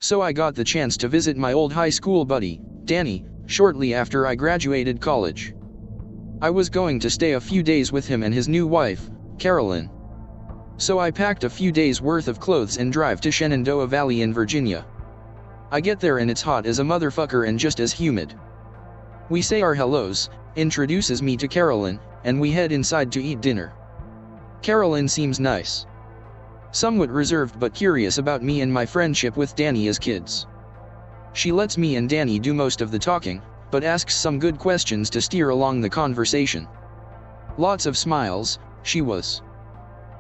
So I got the chance to visit my old high school buddy, Danny, shortly after I graduated college. I was going to stay a few days with him and his new wife, Carolyn. So I packed a few days worth of clothes and drive to Shenandoah Valley in Virginia. I get there and it's hot as a motherfucker and just as humid. We say our hellos, introduces me to Carolyn, and we head inside to eat dinner. Carolyn seems nice. Somewhat reserved but curious about me and my friendship with Danny as kids. She lets me and Danny do most of the talking, but asks some good questions to steer along the conversation. Lots of smiles, she was.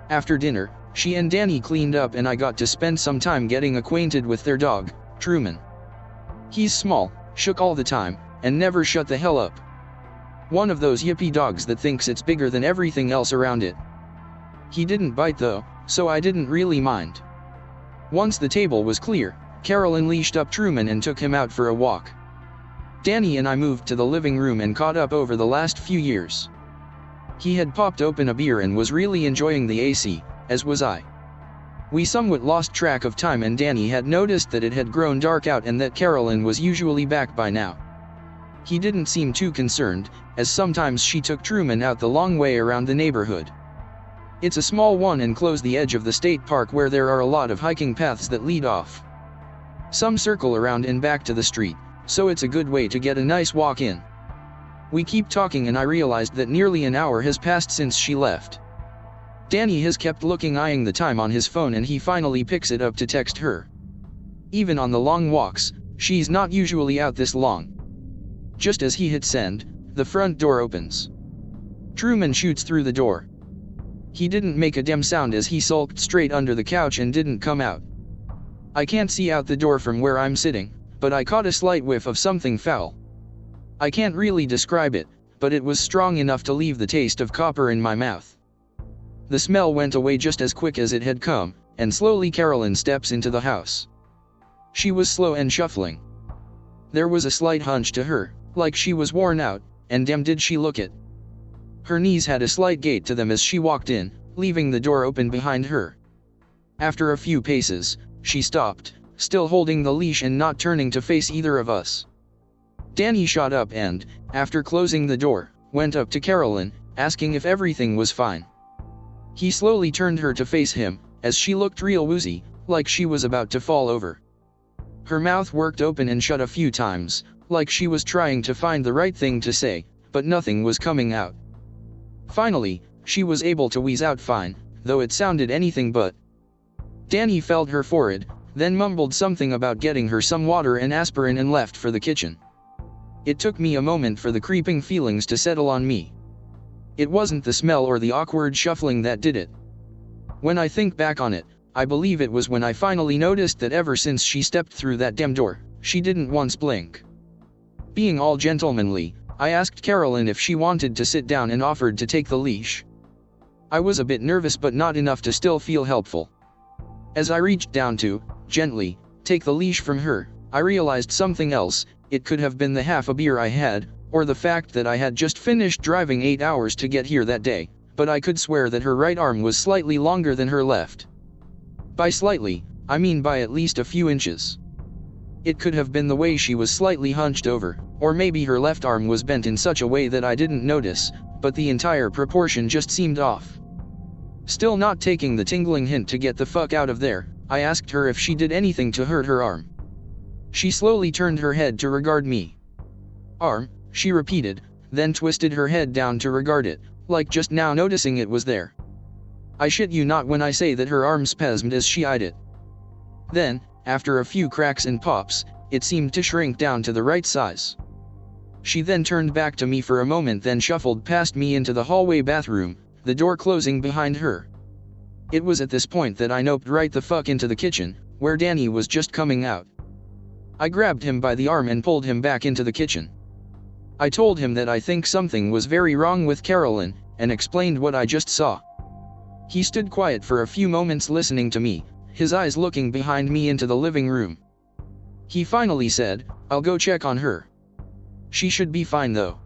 After dinner, she and Danny cleaned up and I got to spend some time getting acquainted with their dog, Truman. He's small, shook all the time, and never shut the hell up. One of those yippy dogs that thinks it's bigger than everything else around it. He didn't bite though, so I didn't really mind. Once the table was clear, Carolyn leashed up Truman and took him out for a walk. Danny and I moved to the living room and caught up over the last few years. He had popped open a beer and was really enjoying the AC, as was I. We somewhat lost track of time and Danny had noticed that it had grown dark out and that Carolyn was usually back by now. He didn't seem too concerned, as sometimes she took Truman out the long way around the neighborhood. It's a small one enclosed the edge of the state park where there are a lot of hiking paths that lead off. Some circle around and back to the street, so it's a good way to get a nice walk in. We keep talking and I realized that nearly an hour has passed since she left. Danny has kept looking eyeing the time on his phone and he finally picks it up to text her. Even on the long walks, she's not usually out this long. Just as he hits send, the front door opens. Truman shoots through the door. He didn't make a damn sound as he sulked straight under the couch and didn't come out. I can't see out the door from where I'm sitting, but I caught a slight whiff of something foul. I can't really describe it, but it was strong enough to leave the taste of copper in my mouth. The smell went away just as quick as it had come, and slowly Carolyn steps into the house. She was slow and shuffling. There was a slight hunch to her, like she was worn out, and damn did she look it. Her knees had a slight gait to them as she walked in, leaving the door open behind her. After a few paces, she stopped, still holding the leash and not turning to face either of us. Danny shot up and, after closing the door, went up to Carolyn, asking if everything was fine. He slowly turned her to face him, as she looked real woozy, like she was about to fall over. Her mouth worked open and shut a few times, like she was trying to find the right thing to say, but nothing was coming out. Finally, she was able to wheeze out fine, though it sounded anything but. Danny felt her forehead, then mumbled something about getting her some water and aspirin and left for the kitchen. It took me a moment for the creeping feelings to settle on me. It wasn't the smell or the awkward shuffling that did it. When I think back on it, I believe it was when I finally noticed that ever since she stepped through that damn door, she didn't once blink. Being all gentlemanly, I asked Carolyn if she wanted to sit down and offered to take the leash. I was a bit nervous but not enough to still feel helpful. As I reached down to, gently, take the leash from her, I realized something else. It could have been the half a beer I had, or the fact that I had just finished driving 8 hours to get here that day, but I could swear that her right arm was slightly longer than her left. By slightly, I mean by at least a few inches. It could have been the way she was slightly hunched over, or maybe her left arm was bent in such a way that I didn't notice, but the entire proportion just seemed off. Still not taking the tingling hint to get the fuck out of there, I asked her if she did anything to hurt her arm. She slowly turned her head to regard me. Arm, she repeated, then twisted her head down to regard it, like just now noticing it was there. I shit you not when I say that her arm spasmed as she eyed it. Then, after a few cracks and pops, it seemed to shrink down to the right size. She then turned back to me for a moment, then shuffled past me into the hallway bathroom, the door closing behind her. It was at this point that I noped right the fuck into the kitchen, where Danny was just coming out. I grabbed him by the arm and pulled him back into the kitchen. I told him that I think something was very wrong with Carolyn, and explained what I just saw. He stood quiet for a few moments listening to me, his eyes looking behind me into the living room. He finally said, "I'll go check on her. She should be fine though."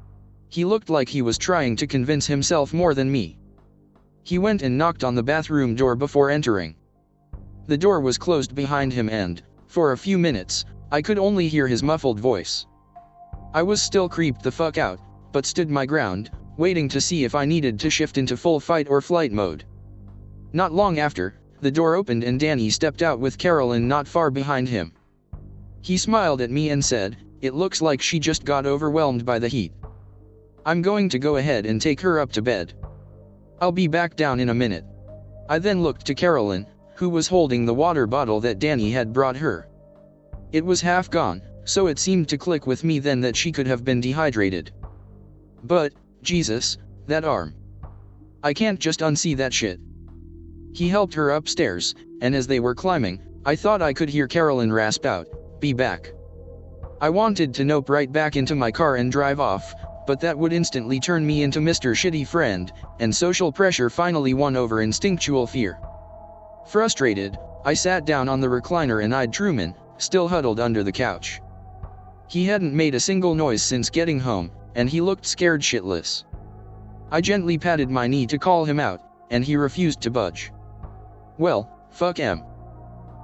He looked like he was trying to convince himself more than me. He went and knocked on the bathroom door before entering. The door was closed behind him and, For a few minutes, I could only hear his muffled voice. I was still creeped the fuck out, but stood my ground, waiting to see if I needed to shift into full fight or flight mode. Not long after, the door opened and Danny stepped out with Carolyn not far behind him. He smiled at me and said, "It looks like she just got overwhelmed by the heat. I'm going to go ahead and take her up to bed. I'll be back down in a minute." I then looked to Carolyn, who was holding the water bottle that Danny had brought her. It was half gone, so it seemed to click with me then that she could have been dehydrated. But, Jesus, that arm. I can't just unsee that shit. He helped her upstairs, and as they were climbing, I thought I could hear Carolyn rasp out, "Be back." I wanted to nope right back into my car and drive off, but that would instantly turn me into Mr. Shitty Friend, and social pressure finally won over instinctual fear. Frustrated, I sat down on the recliner and eyed Truman, still huddled under the couch. He hadn't made a single noise since getting home, and he looked scared shitless. I gently patted my knee to call him out, and he refused to budge. Well, fuck him.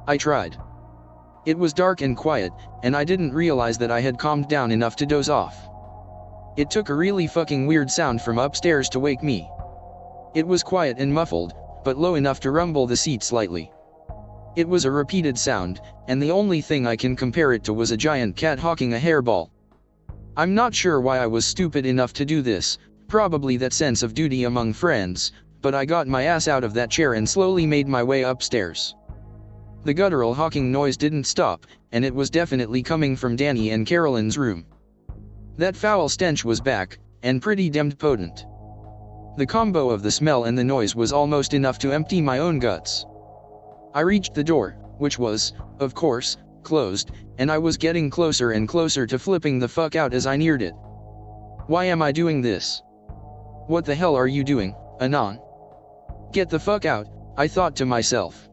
I tried. It was dark and quiet, and I didn't realize that I had calmed down enough to doze off. It took a really fucking weird sound from upstairs to wake me. It was quiet and muffled, but low enough to rumble the seat slightly. It was a repeated sound, and the only thing I can compare it to was a giant cat hawking a hairball. I'm not sure why I was stupid enough to do this, probably that sense of duty among friends, but I got my ass out of that chair and slowly made my way upstairs. The guttural hawking noise didn't stop, and it was definitely coming from Danny and Carolyn's room. That foul stench was back, and pretty damned potent. The combo of the smell and the noise was almost enough to empty my own guts. I reached the door, which was, of course, closed, and I was getting closer and closer to flipping the fuck out as I neared it. Why am I doing this? What the hell are you doing, Anon? Get the fuck out, I thought to myself.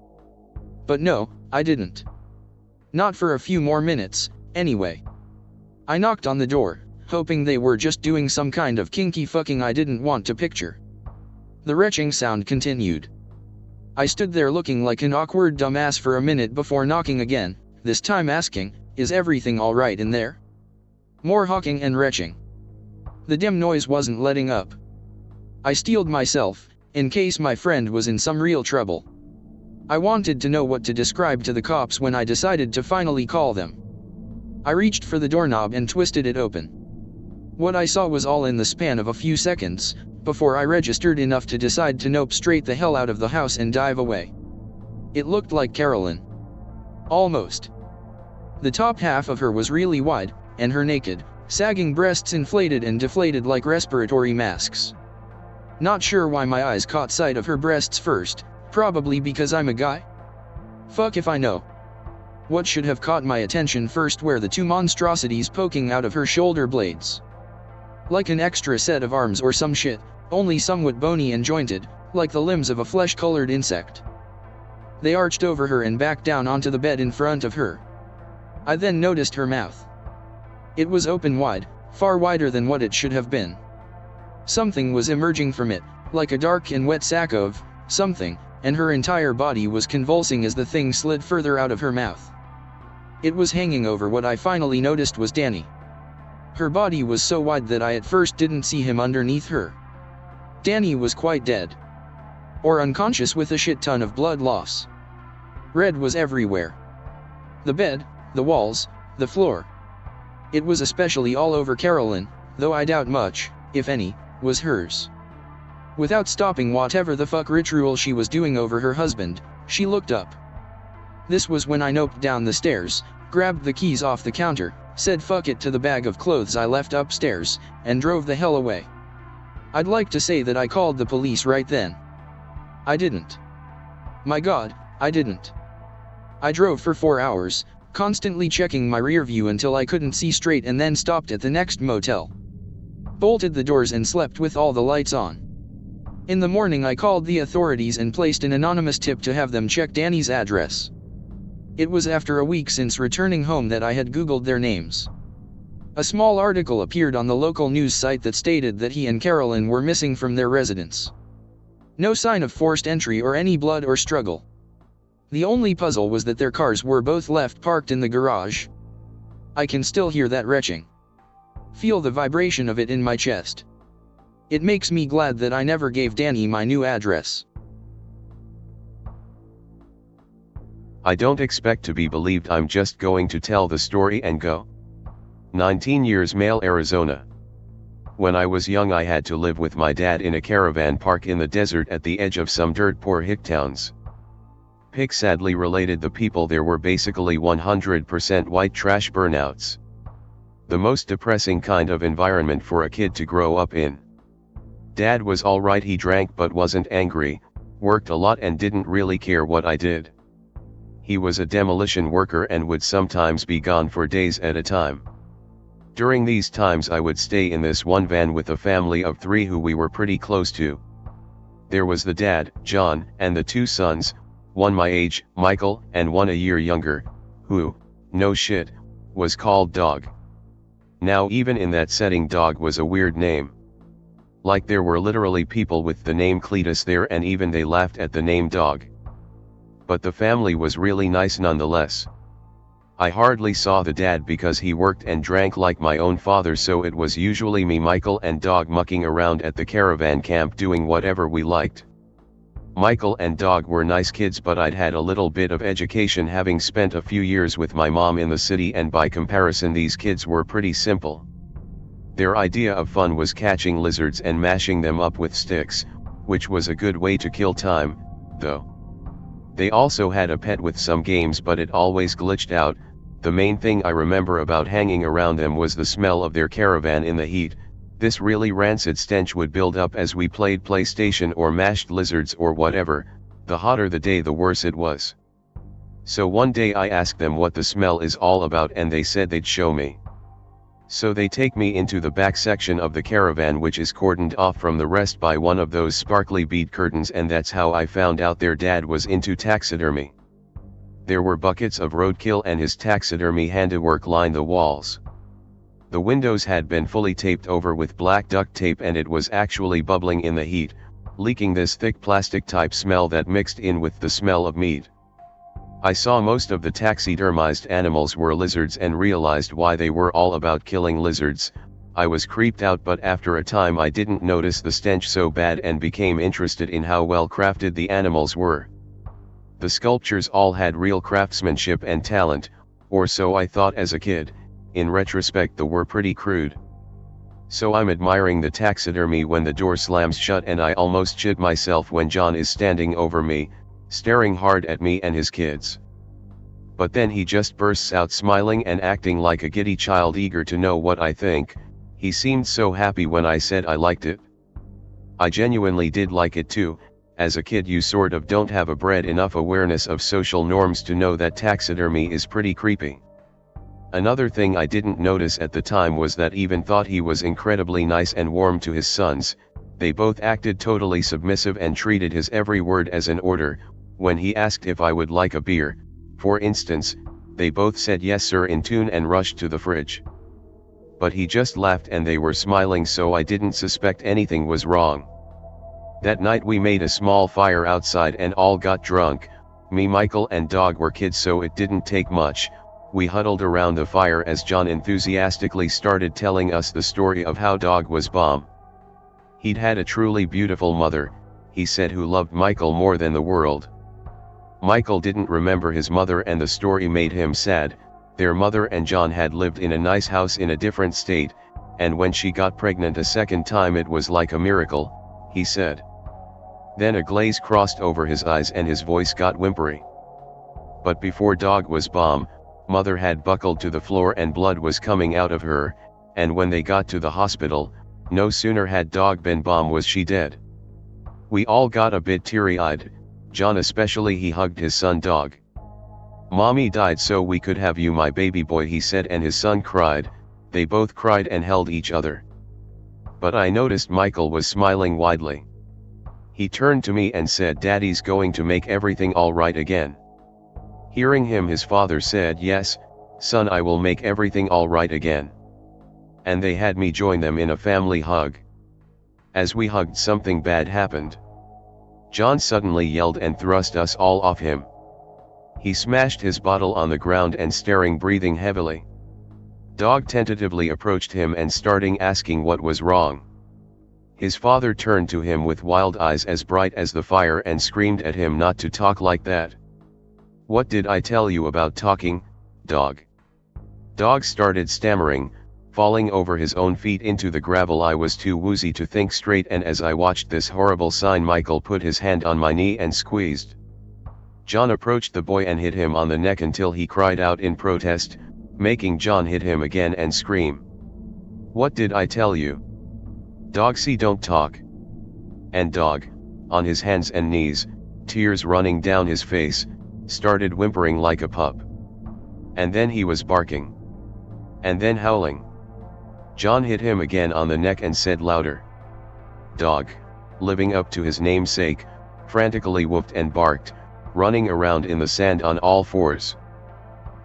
But no, I didn't. Not for a few more minutes, anyway. I knocked on the door, hoping they were just doing some kind of kinky fucking I didn't want to picture. The retching sound continued. I stood there looking like an awkward dumbass for a minute before knocking again, this time asking, "Is everything alright in there?" More hawking and retching. The dim noise wasn't letting up. I steeled myself, in case my friend was in some real trouble. I wanted to know what to describe to the cops when I decided to finally call them. I reached for the doorknob and twisted it open. What I saw was all in the span of a few seconds, before I registered enough to decide to nope straight the hell out of the house and dive away. It looked like Carolyn. Almost. The top half of her was really wide, and her naked, sagging breasts inflated and deflated like respiratory masks. Not sure why my eyes caught sight of her breasts first, probably because I'm a guy? Fuck if I know. What should have caught my attention first were the two monstrosities poking out of her shoulder blades. Like an extra set of arms or some shit, only somewhat bony and jointed, like the limbs of a flesh-colored insect. They arched over her and back down onto the bed in front of her. I then noticed her mouth. It was open wide, far wider than what it should have been. Something was emerging from it, like a dark and wet sack of something, and her entire body was convulsing as the thing slid further out of her mouth. It was hanging over what I finally noticed was Danny. Her body was so wide that I at first didn't see him underneath her. Danny was quite dead. Or unconscious with a shit ton of blood loss. Red was everywhere. The bed, the walls, the floor. It was especially all over Carolyn, though I doubt much, if any, was hers. Without stopping whatever the fuck ritual she was doing over her husband, she looked up. This was when I noped down the stairs, grabbed the keys off the counter, said fuck it to the bag of clothes I left upstairs, and drove the hell away. I'd like to say that I called the police right then. I didn't. My God, I didn't. I drove for 4 hours, constantly checking my rear view until I couldn't see straight and then stopped at the next motel. Bolted the doors and slept with all the lights on. In the morning I called the authorities and placed an anonymous tip to have them check Danny's address. It was after a week since returning home that I had Googled their names. A small article appeared on the local news site that stated that he and Carolyn were missing from their residence. No sign of forced entry or any blood or struggle. The only puzzle was that their cars were both left parked in the garage. I can still hear that retching. Feel the vibration of it in my chest. It makes me glad that I never gave Danny my new address. I don't expect to be believed. I'm just going to tell the story and go. 19 years, male, Arizona. When I was young I had to live with my dad in a caravan park in the desert at the edge of some dirt poor hick towns. Pick sadly related the people there were basically 100% white trash burnouts. The most depressing kind of environment for a kid to grow up in. Dad was alright, he drank but wasn't angry, worked a lot and didn't really care what I did. He was a demolition worker and would sometimes be gone for days at a time. During these times I would stay in this one van with a family of 3 who we were pretty close to. There was the dad, John, and the 2 sons, one my age, Michael, and one a year younger, who, no shit, was called Dog. Now even in that setting Dog was a weird name. Like there were literally people with the name Cletus there and even they laughed at the name Dog. But the family was really nice nonetheless. I hardly saw the dad because he worked and drank like my own father, so it was usually me, Michael, and Dog mucking around at the caravan camp doing whatever we liked. Michael and Dog were nice kids, but I'd had a little bit of education having spent a few years with my mom in the city, and by comparison these kids were pretty simple. Their idea of fun was catching lizards and mashing them up with sticks, which was a good way to kill time, though. They also had a pet with some games, but it always glitched out. The main thing I remember about hanging around them was the smell of their caravan in the heat. This really rancid stench would build up as we played PlayStation or mashed lizards or whatever. The hotter the day the worse it was. So one day I asked them what the smell is all about and they said they'd show me. So they take me into the back section of the caravan, which is cordoned off from the rest by one of those sparkly bead curtains, and that's how I found out their dad was into taxidermy. There were buckets of roadkill and his taxidermy handiwork lined the walls. The windows had been fully taped over with black duct tape and it was actually bubbling in the heat, leaking this thick plastic type smell that mixed in with the smell of meat. I saw most of the taxidermized animals were lizards and realized why they were all about killing lizards. I was creeped out, but after a time I didn't notice the stench so bad and became interested in how well crafted the animals were. The sculptures all had real craftsmanship and talent, or so I thought as a kid. In retrospect they were pretty crude. So I'm admiring the taxidermy when the door slams shut and I almost shit myself when John is standing over me, staring hard at me and his kids. But then he just bursts out smiling and acting like a giddy child eager to know what I think. He seemed so happy when I said I liked it. I genuinely did like it too. As a kid you sort of don't have a bred enough awareness of social norms to know that taxidermy is pretty creepy. Another thing I didn't notice at the time was that even thought he was incredibly nice and warm to his sons. They both acted totally submissive and treated his every word as an order. When he asked if I would like a beer, for instance, they both said yes sir in tune and rushed to the fridge. But he just laughed and they were smiling, so I didn't suspect anything was wrong. That night we made a small fire outside and all got drunk. Me, Michael and Dog were kids so it didn't take much. We huddled around the fire as John enthusiastically started telling us the story of how Dog was bomb. He'd had a truly beautiful mother, he said, who loved Michael more than the world. Michael didn't remember his mother and the story made him sad. Their mother and John had lived in a nice house in a different state, and when she got pregnant a second time it was like a miracle, he said. Then a glaze crossed over his eyes and his voice got whimpery. But before Dog was bomb, Mother had buckled to the floor and blood was coming out of her, and when they got to the hospital, no sooner had Dog been bomb was she dead. We all got a bit teary-eyed, John especially. He hugged his son Dog. "Mommy died so we could have you, my baby boy," he said, and his son cried. They both cried and held each other. But I noticed Michael was smiling widely. He turned to me and said, "Daddy's going to make everything all right again." Hearing him, his father said, "Yes, son, I will make everything all right again." And they had me join them in a family hug. As we hugged, something bad happened. John suddenly yelled and thrust us all off him. He smashed his bottle on the ground and staring, breathing heavily. Dog tentatively approached him and starting asking what was wrong. His father turned to him with wild eyes as bright as the fire and screamed at him not to talk like that. "What did I tell you about talking, dog?" Dog started stammering, falling over his own feet into the gravel. I was too woozy to think straight, and as I watched this horrible scene, Michael put his hand on my knee and squeezed. John approached the boy and hit him on the neck until he cried out in protest, making John hit him again and scream. "What did I tell you? Dog, see, don't talk." And Dog, on his hands and knees, tears running down his face, started whimpering like a pup. And then he was barking. And then howling. John hit him again on the neck and said louder. Dog, living up to his namesake, frantically whooped and barked, running around in the sand on all fours.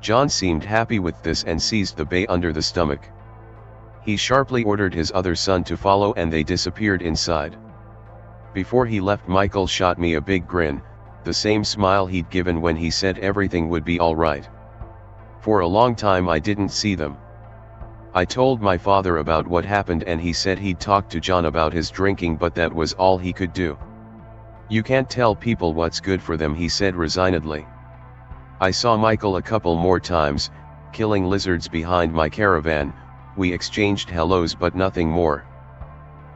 John seemed happy with this and seized the bay under the stomach. He sharply ordered his other son to follow and they disappeared inside. Before he left, Michael shot me a big grin, the same smile he'd given when he said everything would be all right. For a long time I didn't see them. I told my father about what happened and he said he'd talk to John about his drinking, but that was all he could do. "You can't tell people what's good for them," he said resignedly. I saw Michael a couple more times, killing lizards behind my caravan. We exchanged hellos but nothing more.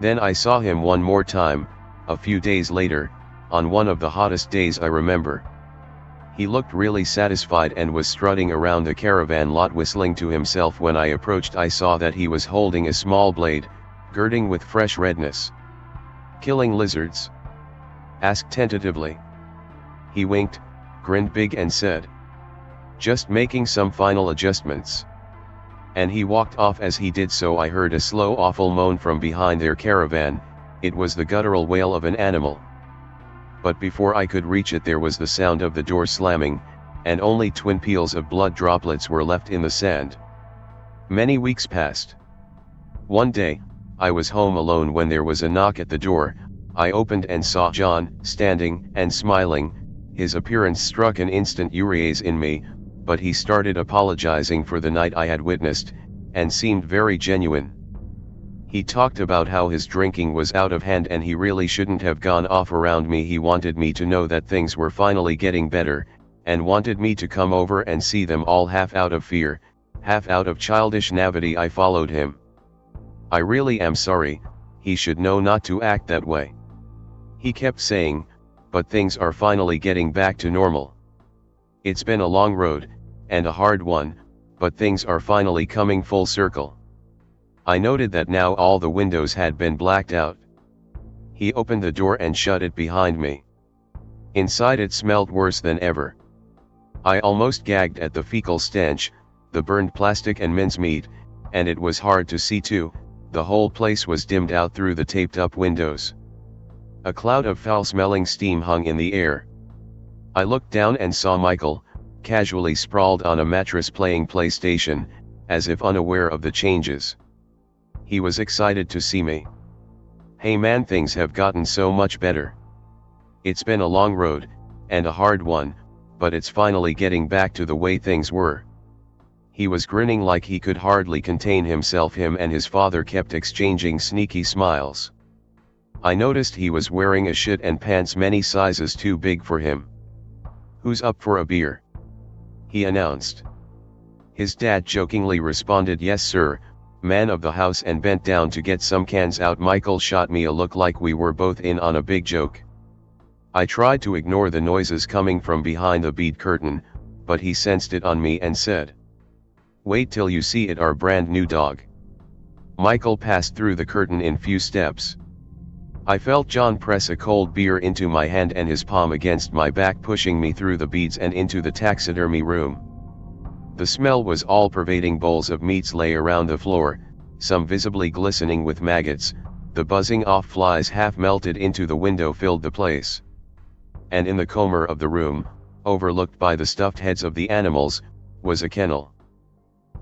Then I saw him one more time, a few days later, on one of the hottest days I remember. He looked really satisfied and was strutting around the caravan lot whistling to himself. When I approached, I saw that he was holding a small blade, girding with fresh redness. "Killing lizards?" asked tentatively. He winked, grinned big and said, "Just making some final adjustments." And he walked off. As he did so, I heard a slow, awful moan from behind their caravan. It was the guttural wail of an animal. But before I could reach it, there was the sound of the door slamming, and only twin peals of blood droplets were left in the sand. Many weeks passed. One day, I was home alone when there was a knock at the door. I opened and saw John, standing and smiling. His appearance struck an instant euraze in me, but he started apologizing for the night I had witnessed, and seemed very genuine. He talked about how his drinking was out of hand and he really shouldn't have gone off around me. He wanted me to know that things were finally getting better, and wanted me to come over and see them all, half out of fear, half out of childish naivety. I followed him. "I really am sorry, he should know not to act that way," he kept saying, "but things are finally getting back to normal. It's been a long road, and a hard one, but things are finally coming full circle." I noted that now all the windows had been blacked out. He opened the door and shut it behind me. Inside it smelled worse than ever. I almost gagged at the fecal stench, the burned plastic and mincemeat, and it was hard to see too. The whole place was dimmed out through the taped-up windows. A cloud of foul-smelling steam hung in the air. I looked down and saw Michael, casually sprawled on a mattress playing PlayStation, as if unaware of the changes. He was excited to see me. "Hey man, things have gotten so much better. It's been a long road, and a hard one, but it's finally getting back to the way things were." He was grinning like he could hardly contain himself. Him and his father kept exchanging sneaky smiles. I noticed he was wearing a shirt and pants many sizes too big for him. "Who's up for a beer?" he announced. His dad jokingly responded, "Yes sir, man of the house," and bent down to get some cans out. Michael shot me a look like we were both in on a big joke. I tried to ignore the noises coming from behind the bead curtain, but he sensed it on me and said, "Wait till you see it, our brand new dog." Michael passed through the curtain in few steps. I felt John press a cold beer into my hand and his palm against my back, pushing me through the beads and into the taxidermy room. The smell was all-pervading. Bowls of meats lay around the floor, some visibly glistening with maggots. The buzzing off flies half melted into the window filled the place. And in the corner of the room, overlooked by the stuffed heads of the animals, was a kennel.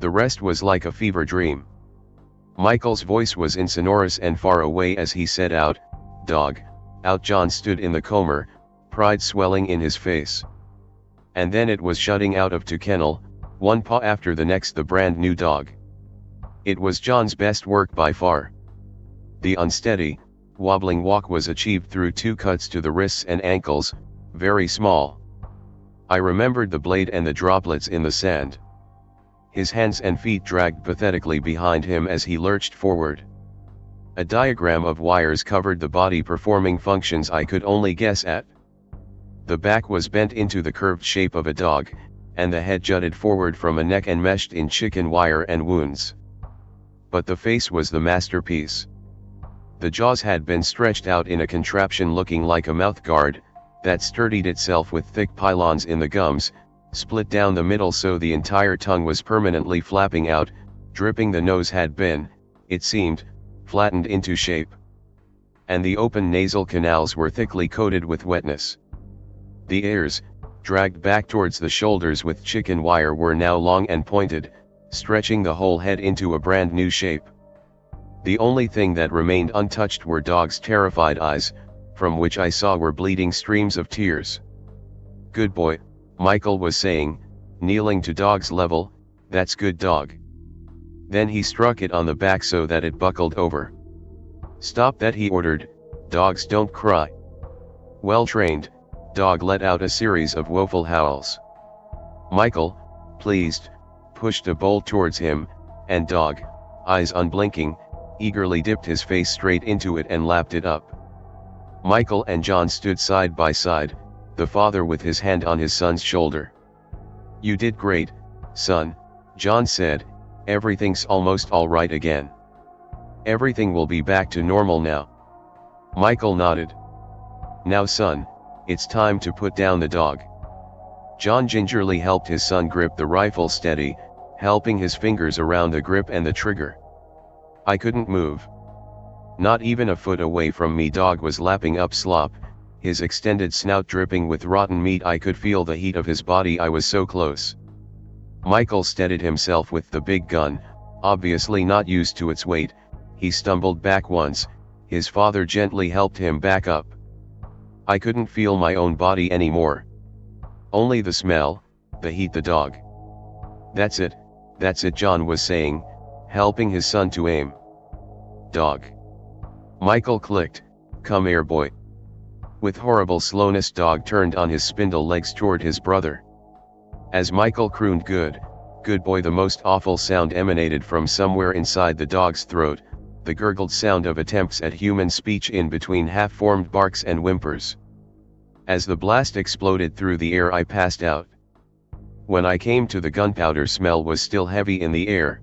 The rest was like a fever dream. Michael's voice was insonorous and far away as he said, "Out, dog, out." John stood in the corner, pride swelling in his face. And then it was shutting out of to kennel, one paw after the next, the brand new dog. It was John's best work by far. The unsteady, wobbling walk was achieved through 2 cuts to the wrists and ankles, very small. I remembered the blade and the droplets in the sand. His hands and feet dragged pathetically behind him as he lurched forward. A diagram of wires covered the body performing functions I could only guess at. The back was bent into the curved shape of a dog, and the head jutted forward from a neck enmeshed in chicken wire and wounds. But the face was the masterpiece. The jaws had been stretched out in a contraption looking like a mouth guard, that sturdied itself with thick pylons in the gums, split down the middle so the entire tongue was permanently flapping out, dripping. The nose had been, it seemed, flattened into shape. And the open nasal canals were thickly coated with wetness. The ears, dragged back towards the shoulders with chicken wire, were now long and pointed, stretching the whole head into a brand new shape. The only thing that remained untouched were Dog's terrified eyes, from which I saw were bleeding streams of tears. "Good boy," Michael was saying, kneeling to Dog's level, "that's good, dog." Then he struck it on the back so that it buckled over. "Stop that," he ordered, "dogs don't cry." Well trained, Dog let out a series of woeful howls. Michael, pleased, pushed a bowl towards him, and Dog, eyes unblinking, eagerly dipped his face straight into it and lapped it up. Michael and John stood side by side, the father with his hand on his son's shoulder. "You did great, son," John said, "everything's almost all right again. Everything will be back to normal now." Michael nodded. "Now son, it's time to put down the dog." John gingerly helped his son grip the rifle steady, helping his fingers around the grip and the trigger. I couldn't move. Not even a foot away from me, Dog was lapping up slop, his extended snout dripping with rotten meat. I could feel the heat of his body, I was so close. Michael steadied himself with the big gun, obviously not used to its weight. He stumbled back once, his father gently helped him back up. I couldn't feel my own body anymore. Only the smell, the heat, the dog. That's it, John was saying, helping his son to aim. "Dog." Michael clicked, "Come here, boy." With horrible slowness, Dog turned on his spindle legs toward his brother. As Michael crooned, "Good boy," the most awful sound emanated from somewhere inside the dog's throat, the gurgled sound of attempts at human speech in between half-formed barks and whimpers. As the blast exploded through the air, I passed out. When I came to, the gunpowder smell was still heavy in the air.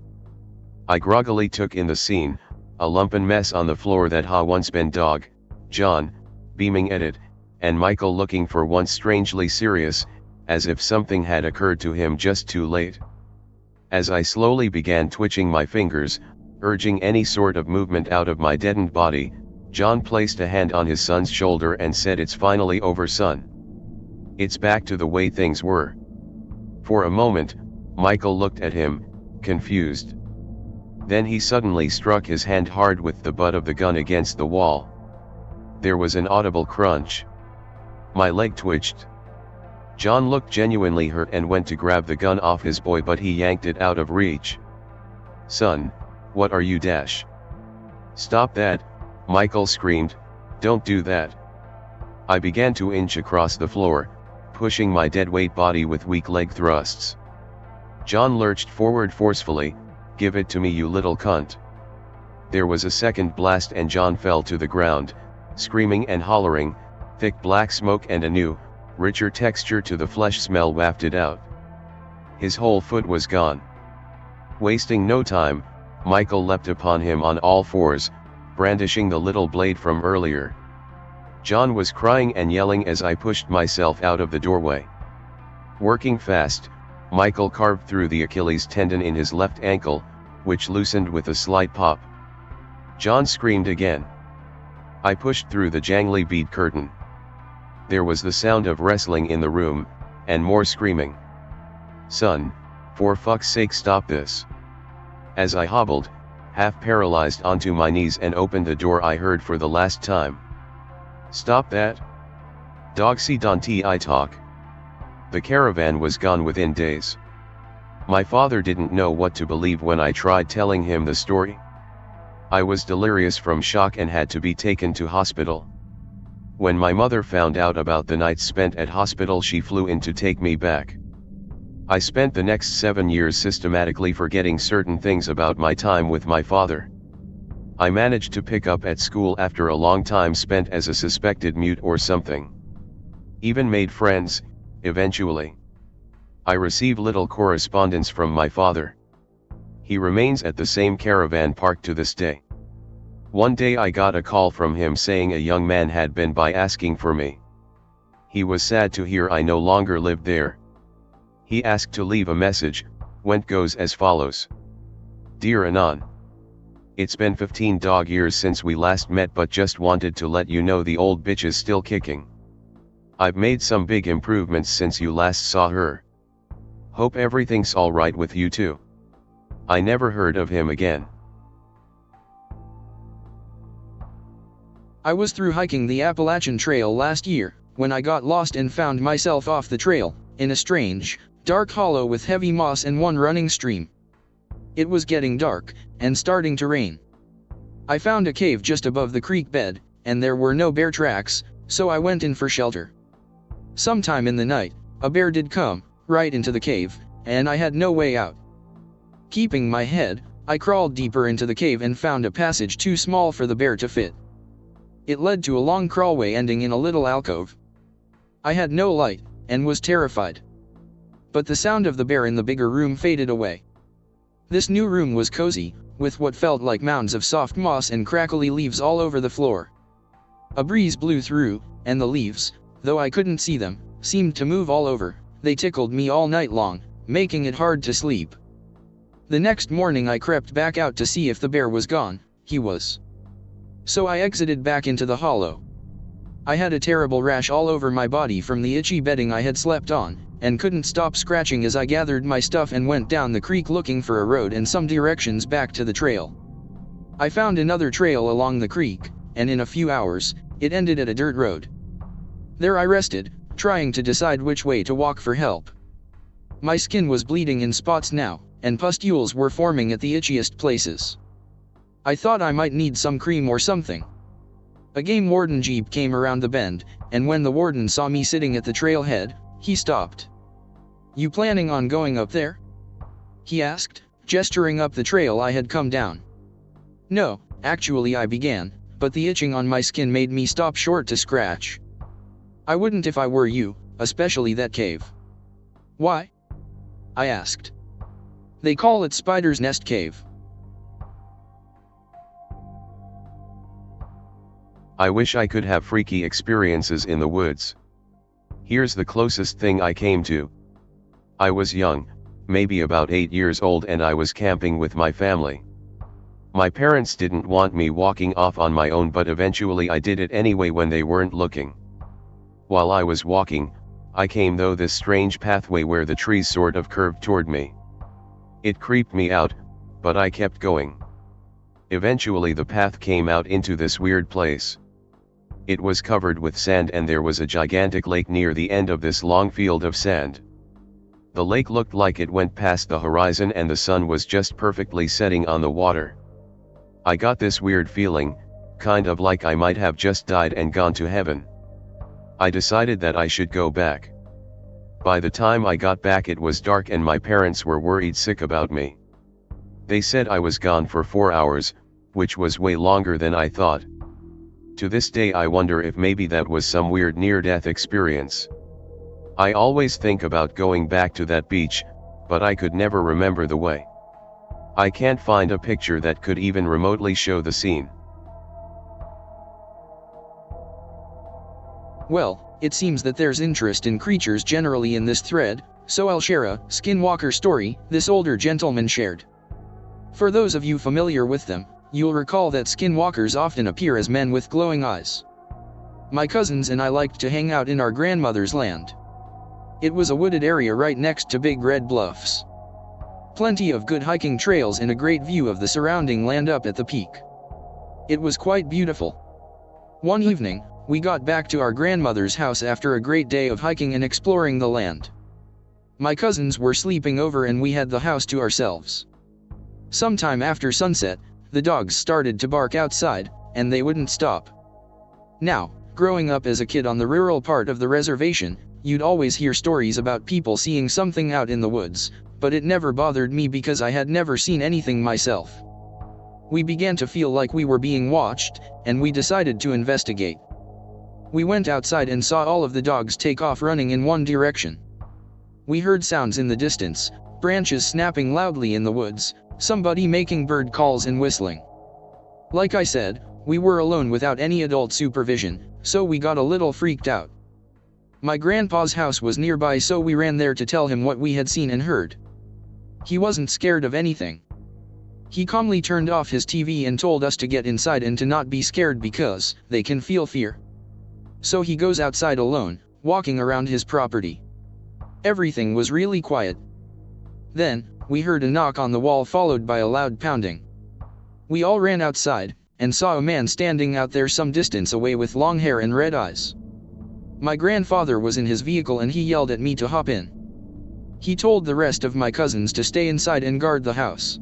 I groggily took in the scene, a lumpen mess on the floor that had once been Dog, John, beaming at it, and Michael looking for once strangely serious, as if something had occurred to him just too late. As I slowly began twitching my fingers, urging any sort of movement out of my deadened body, John placed a hand on his son's shoulder and said, "It's finally over, son. It's back to the way things were." For a moment, Michael looked at him, confused. Then he suddenly struck his hand hard with the butt of the gun against the wall. There was an audible crunch. My leg twitched. John looked genuinely hurt and went to grab the gun off his boy, but he yanked it out of reach. "Son, what are you dash?" "Stop that," Michael screamed, "don't do that." I began to inch across the floor, pushing my deadweight body with weak leg thrusts. John lurched forward forcefully, "Give it to me, you little cunt." There was a second blast and John fell to the ground, screaming and hollering, thick black smoke and a new, richer texture to the flesh smell wafted out. His whole foot was gone. Wasting no time, Michael leapt upon him on all fours, brandishing the little blade from earlier. John was crying and yelling as I pushed myself out of the doorway. Working fast, Michael carved through the Achilles tendon in his left ankle, which loosened with a slight pop. John screamed again. I pushed through the jangly bead curtain. There was the sound of wrestling in the room, and more screaming. "Son, for fuck's sake, stop this." As I hobbled, half paralyzed, onto my knees and opened the door, I heard for the last time, "Stop that. Dog, see don't I talk." The caravan was gone within days. My father didn't know what to believe when I tried telling him the story. I was delirious from shock and had to be taken to hospital. When my mother found out about the nights spent at hospital, she flew in to take me back. I spent the next 7 years systematically forgetting certain things about my time with my father. I managed to pick up at school after a long time spent as a suspected mute or something. Even made friends, eventually. I receive little correspondence from my father. He remains at the same caravan park to this day. One day I got a call from him saying a young man had been by asking for me. He was sad to hear I no longer lived there. He asked to leave a message, which goes as follows. Dear Anon. It's been 15 dog years since we last met, but just wanted to let you know the old bitch is still kicking. I've made some big improvements since you last saw her. Hope everything's alright with you too. I never heard of him again. I was through hiking the Appalachian Trail last year, when I got lost and found myself off the trail, in a strange, dark hollow with heavy moss and one running stream. It was getting dark, and starting to rain. I found a cave just above the creek bed, and there were no bear tracks, so I went in for shelter. Sometime in the night, a bear did come, right into the cave, and I had no way out. Keeping my head, I crawled deeper into the cave and found a passage too small for the bear to fit. It led to a long crawlway ending in a little alcove. I had no light, and was terrified. But the sound of the bear in the bigger room faded away. This new room was cozy, with what felt like mounds of soft moss and crackly leaves all over the floor. A breeze blew through, and the leaves, though I couldn't see them, seemed to move all over. They tickled me all night long, making it hard to sleep. The next morning I crept back out to see if the bear was gone. He was. So I exited back into the hollow. I had a terrible rash all over my body from the itchy bedding I had slept on, and couldn't stop scratching as I gathered my stuff and went down the creek looking for a road and some directions back to the trail. I found another trail along the creek, and in a few hours, it ended at a dirt road. There I rested, trying to decide which way to walk for help. My skin was bleeding in spots now, and pustules were forming at the itchiest places. I thought I might need some cream or something. A game warden jeep came around the bend, and when the warden saw me sitting at the trailhead, he stopped. "You planning on going up there?" he asked, gesturing up the trail I had come down. "No, actually," I began, but the itching on my skin made me stop short to scratch. "I wouldn't if I were you, especially that cave." "Why?" I asked. "They call it Spider's Nest Cave." I wish I could have freaky experiences in the woods. Here's the closest thing I came to. I was young, maybe about 8 years old, and I was camping with my family. My parents didn't want me walking off on my own, but eventually I did it anyway when they weren't looking. While I was walking, I came though this strange pathway where the trees sort of curved toward me. It creeped me out, but I kept going. Eventually the path came out into this weird place. It was covered with sand, and there was a gigantic lake near the end of this long field of sand. The lake looked like it went past the horizon, and the sun was just perfectly setting on the water. I got this weird feeling, kind of like I might have just died and gone to heaven. I decided that I should go back. By the time I got back it was dark, and my parents were worried sick about me. They said I was gone for 4 hours, which was way longer than I thought. To this day I wonder if maybe that was some weird near-death experience. I always think about going back to that beach, but I could never remember the way. I can't find a picture that could even remotely show the scene. Well, it seems that there's interest in creatures generally in this thread, so I'll share a skinwalker story this older gentleman shared. For those of you familiar with them, you'll recall that skinwalkers often appear as men with glowing eyes. My cousins and I liked to hang out in our grandmother's land. It was a wooded area right next to big red bluffs. Plenty of good hiking trails and a great view of the surrounding land up at the peak. It was quite beautiful. One evening, we got back to our grandmother's house after a great day of hiking and exploring the land. My cousins were sleeping over and we had the house to ourselves. Sometime after sunset, the dogs started to bark outside, and they wouldn't stop. Now, growing up as a kid on the rural part of the reservation, you'd always hear stories about people seeing something out in the woods, but it never bothered me because I had never seen anything myself. We began to feel like we were being watched, and we decided to investigate. We went outside and saw all of the dogs take off running in one direction. We heard sounds in the distance, branches snapping loudly in the woods, somebody making bird calls and whistling. Like I said, we were alone without any adult supervision, so we got a little freaked out. My grandpa's house was nearby, so we ran there to tell him what we had seen and heard. He wasn't scared of anything. He calmly turned off his TV and told us to get inside and to not be scared because they can feel fear. So he goes outside alone, walking around his property. Everything was really quiet. Then, we heard a knock on the wall followed by a loud pounding. We all ran outside, and saw a man standing out there some distance away with long hair and red eyes. My grandfather was in his vehicle and he yelled at me to hop in. He told the rest of my cousins to stay inside and guard the house.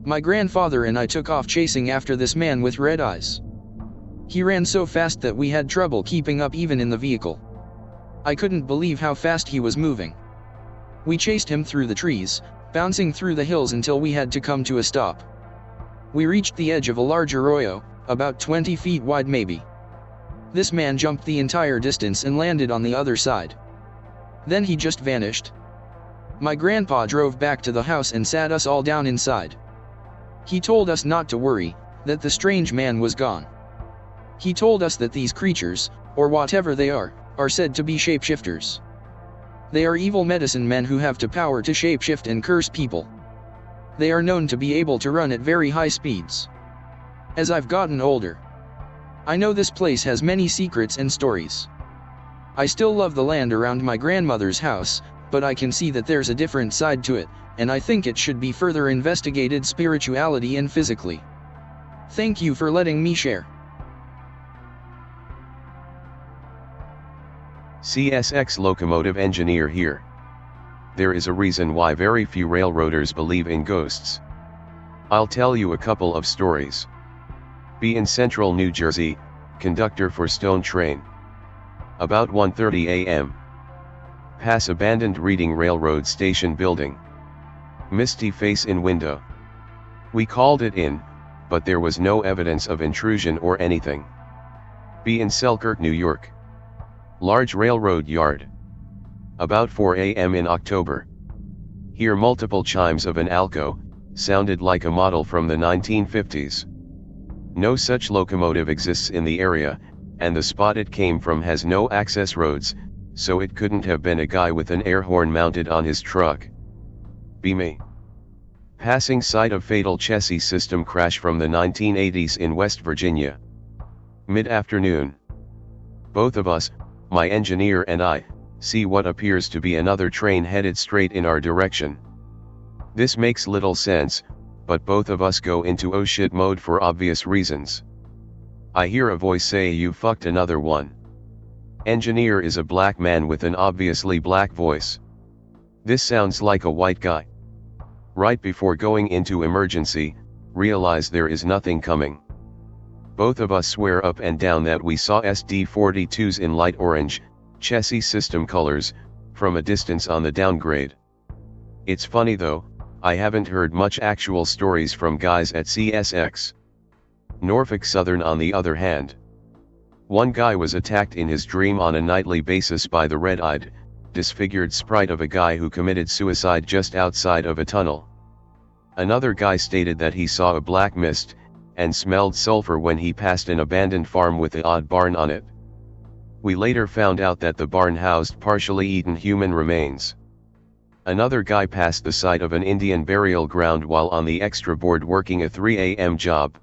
My grandfather and I took off chasing after this man with red eyes. He ran so fast that we had trouble keeping up even in the vehicle. I couldn't believe how fast he was moving. We chased him through the trees, bouncing through the hills until we had to come to a stop. We reached the edge of a large arroyo, about 20 feet wide maybe. This man jumped the entire distance and landed on the other side. Then he just vanished. My grandpa drove back to the house and sat us all down inside. He told us not to worry, that the strange man was gone. He told us that these creatures, or whatever they are said to be shapeshifters. They are evil medicine men who have the power to shapeshift and curse people. They are known to be able to run at very high speeds. As I've gotten older, I know this place has many secrets and stories. I still love the land around my grandmother's house, but I can see that there's a different side to it, and I think it should be further investigated spiritually and physically. Thank you for letting me share. CSX locomotive engineer here. There is a reason why very few railroaders believe in ghosts. I'll tell you a couple of stories. Be in central New Jersey, conductor for Stone train. About 1:30 a.m. Pass abandoned Reading Railroad station building. Misty face in window. We called it in, but there was no evidence of intrusion or anything. Be in Selkirk, New York. Large railroad yard. About 4 a.m. in October. Hear multiple chimes of an Alco, sounded like a model from the 1950s. No such locomotive exists in the area, and the spot it came from has no access roads, so it couldn't have been a guy with an air horn mounted on his truck. Be me. Passing site of fatal chassis system crash from the 1980s in West Virginia. Mid-afternoon. Both of us, my engineer and I, see what appears to be another train headed straight in our direction. This makes little sense, but both of us go into oh shit mode for obvious reasons. I hear a voice say, "You fucked another one." Engineer is a black man with an obviously black voice. This sounds like a white guy. Right before going into emergency, realize there is nothing coming. Both of us swear up and down that we saw SD-42s in light orange, chassis system colors, from a distance on the downgrade. It's funny though, I haven't heard much actual stories from guys at CSX. Norfolk Southern on the other hand. One guy was attacked in his dream on a nightly basis by the red-eyed, disfigured sprite of a guy who committed suicide just outside of a tunnel. Another guy stated that he saw a black mist, and smelled sulfur when he passed an abandoned farm with the odd barn on it. We later found out that the barn housed partially eaten human remains. Another guy passed the site of an Indian burial ground while on the extra board working a 3 a.m. job.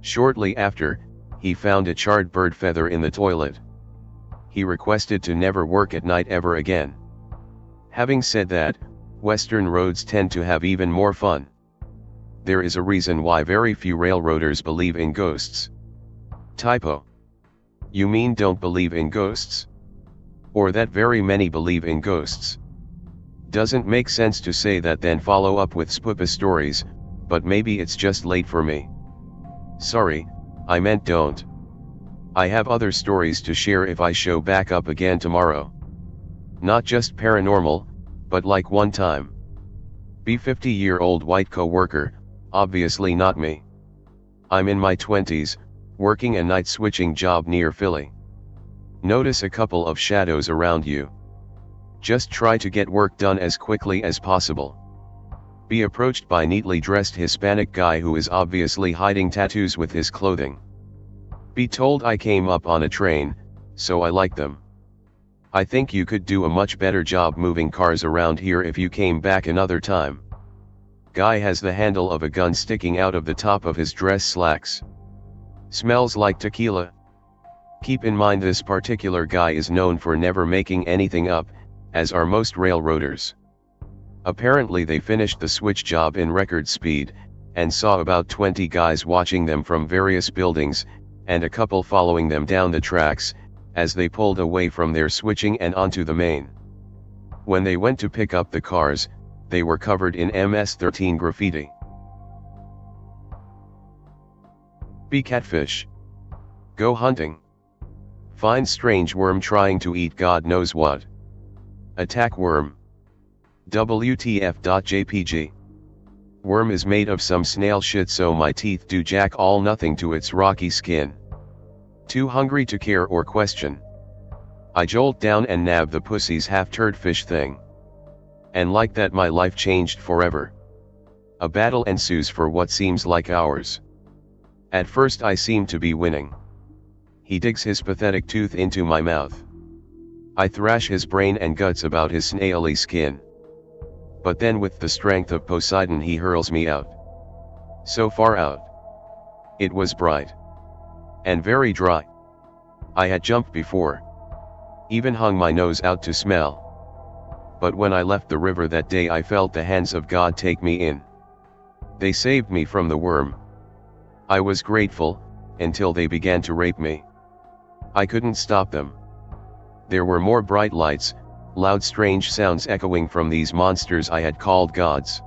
Shortly after, he found a charred bird feather in the toilet. He requested to never work at night ever again. Having said that, Western roads tend to have even more fun. There is a reason why very few railroaders believe in ghosts. Typo. You mean don't believe in ghosts? Or that very many believe in ghosts? Doesn't make sense to say that then follow up with spooky stories, but maybe it's just late for me. Sorry, I meant don't. I have other stories to share if I show back up again tomorrow. Not just paranormal, but like one time. Be 50-year-old white co-worker, obviously not me. I'm in my 20s, working a night switching job near Philly. Notice a couple of shadows around you. Just try to get work done as quickly as possible. Be approached by neatly dressed Hispanic guy who is obviously hiding tattoos with his clothing. Be told I came up on a train, so I like them. I think you could do a much better job moving cars around here if you came back another time. Guy has the handle of a gun sticking out of the top of his dress slacks. Smells like tequila. Keep in mind this particular guy is known for never making anything up, as are most railroaders. Apparently they finished the switch job in record speed, and saw about 20 guys watching them from various buildings, and a couple following them down the tracks, as they pulled away from their switching and onto the main. When they went to pick up the cars, they were covered in MS-13 graffiti. Be catfish. Go hunting. Find strange worm trying to eat God knows what. Attack worm. WTF.jpg. Worm is made of some snail shit, so my teeth do jack all nothing to its rocky skin. Too hungry to care or question. I jolt down and nab the pussy's half-turd fish thing. And like that my life changed forever. A battle ensues for what seems like hours. At first I seem to be winning. He digs his pathetic tooth into my mouth. I thrash his brain and guts about his snaily skin. But then with the strength of Poseidon he hurls me out. So far out. It was bright. And very dry. I had jumped before. Even hung my nose out to smell. But when I left the river that day I felt the hands of God take me in. They saved me from the worm. I was grateful, until they began to rape me. I couldn't stop them. There were more bright lights, loud strange sounds echoing from these monsters I had called gods.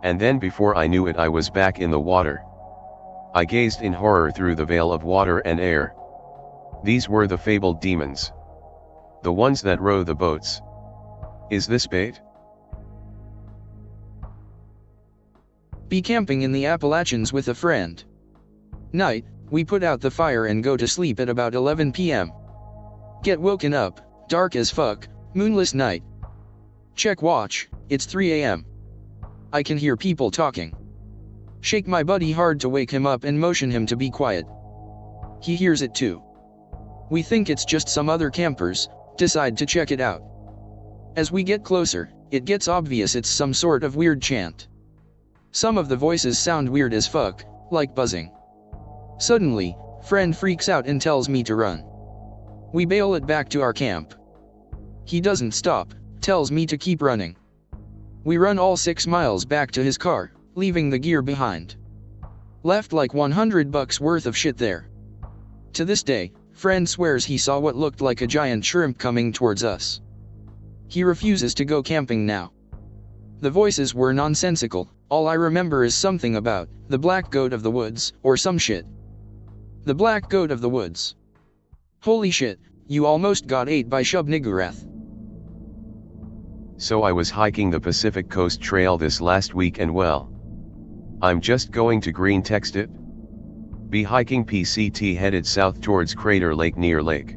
And then before I knew it I was back in the water. I gazed in horror through the veil of water and air. These were the fabled demons. The ones that row the boats. Is this bait? Be camping in the Appalachians with a friend. Night, we put out the fire and go to sleep at about 11 p.m. Get woken up, dark as fuck, moonless night. Check watch, it's 3 a.m. I can hear people talking. Shake my buddy hard to wake him up and motion him to be quiet. He hears it too. We think it's just some other campers, decide to check it out. As we get closer, it gets obvious it's some sort of weird chant. Some of the voices sound weird as fuck, like buzzing. Suddenly, friend freaks out and tells me to run. We bail it back to our camp. He doesn't stop, tells me to keep running. We run all 6 miles back to his car, leaving the gear behind. Left like $100 worth of shit there. To this day, friend swears he saw what looked like a giant shrimp coming towards us. He refuses to go camping now. The voices were nonsensical, all I remember is something about the black goat of the woods, or some shit. The black goat of the woods. Holy shit, you almost got ate by Shub-Niggurath. So I was hiking the Pacific Coast Trail this last week and well, I'm just going to Greentext it. Be hiking PCT headed south towards Crater Lake near Lake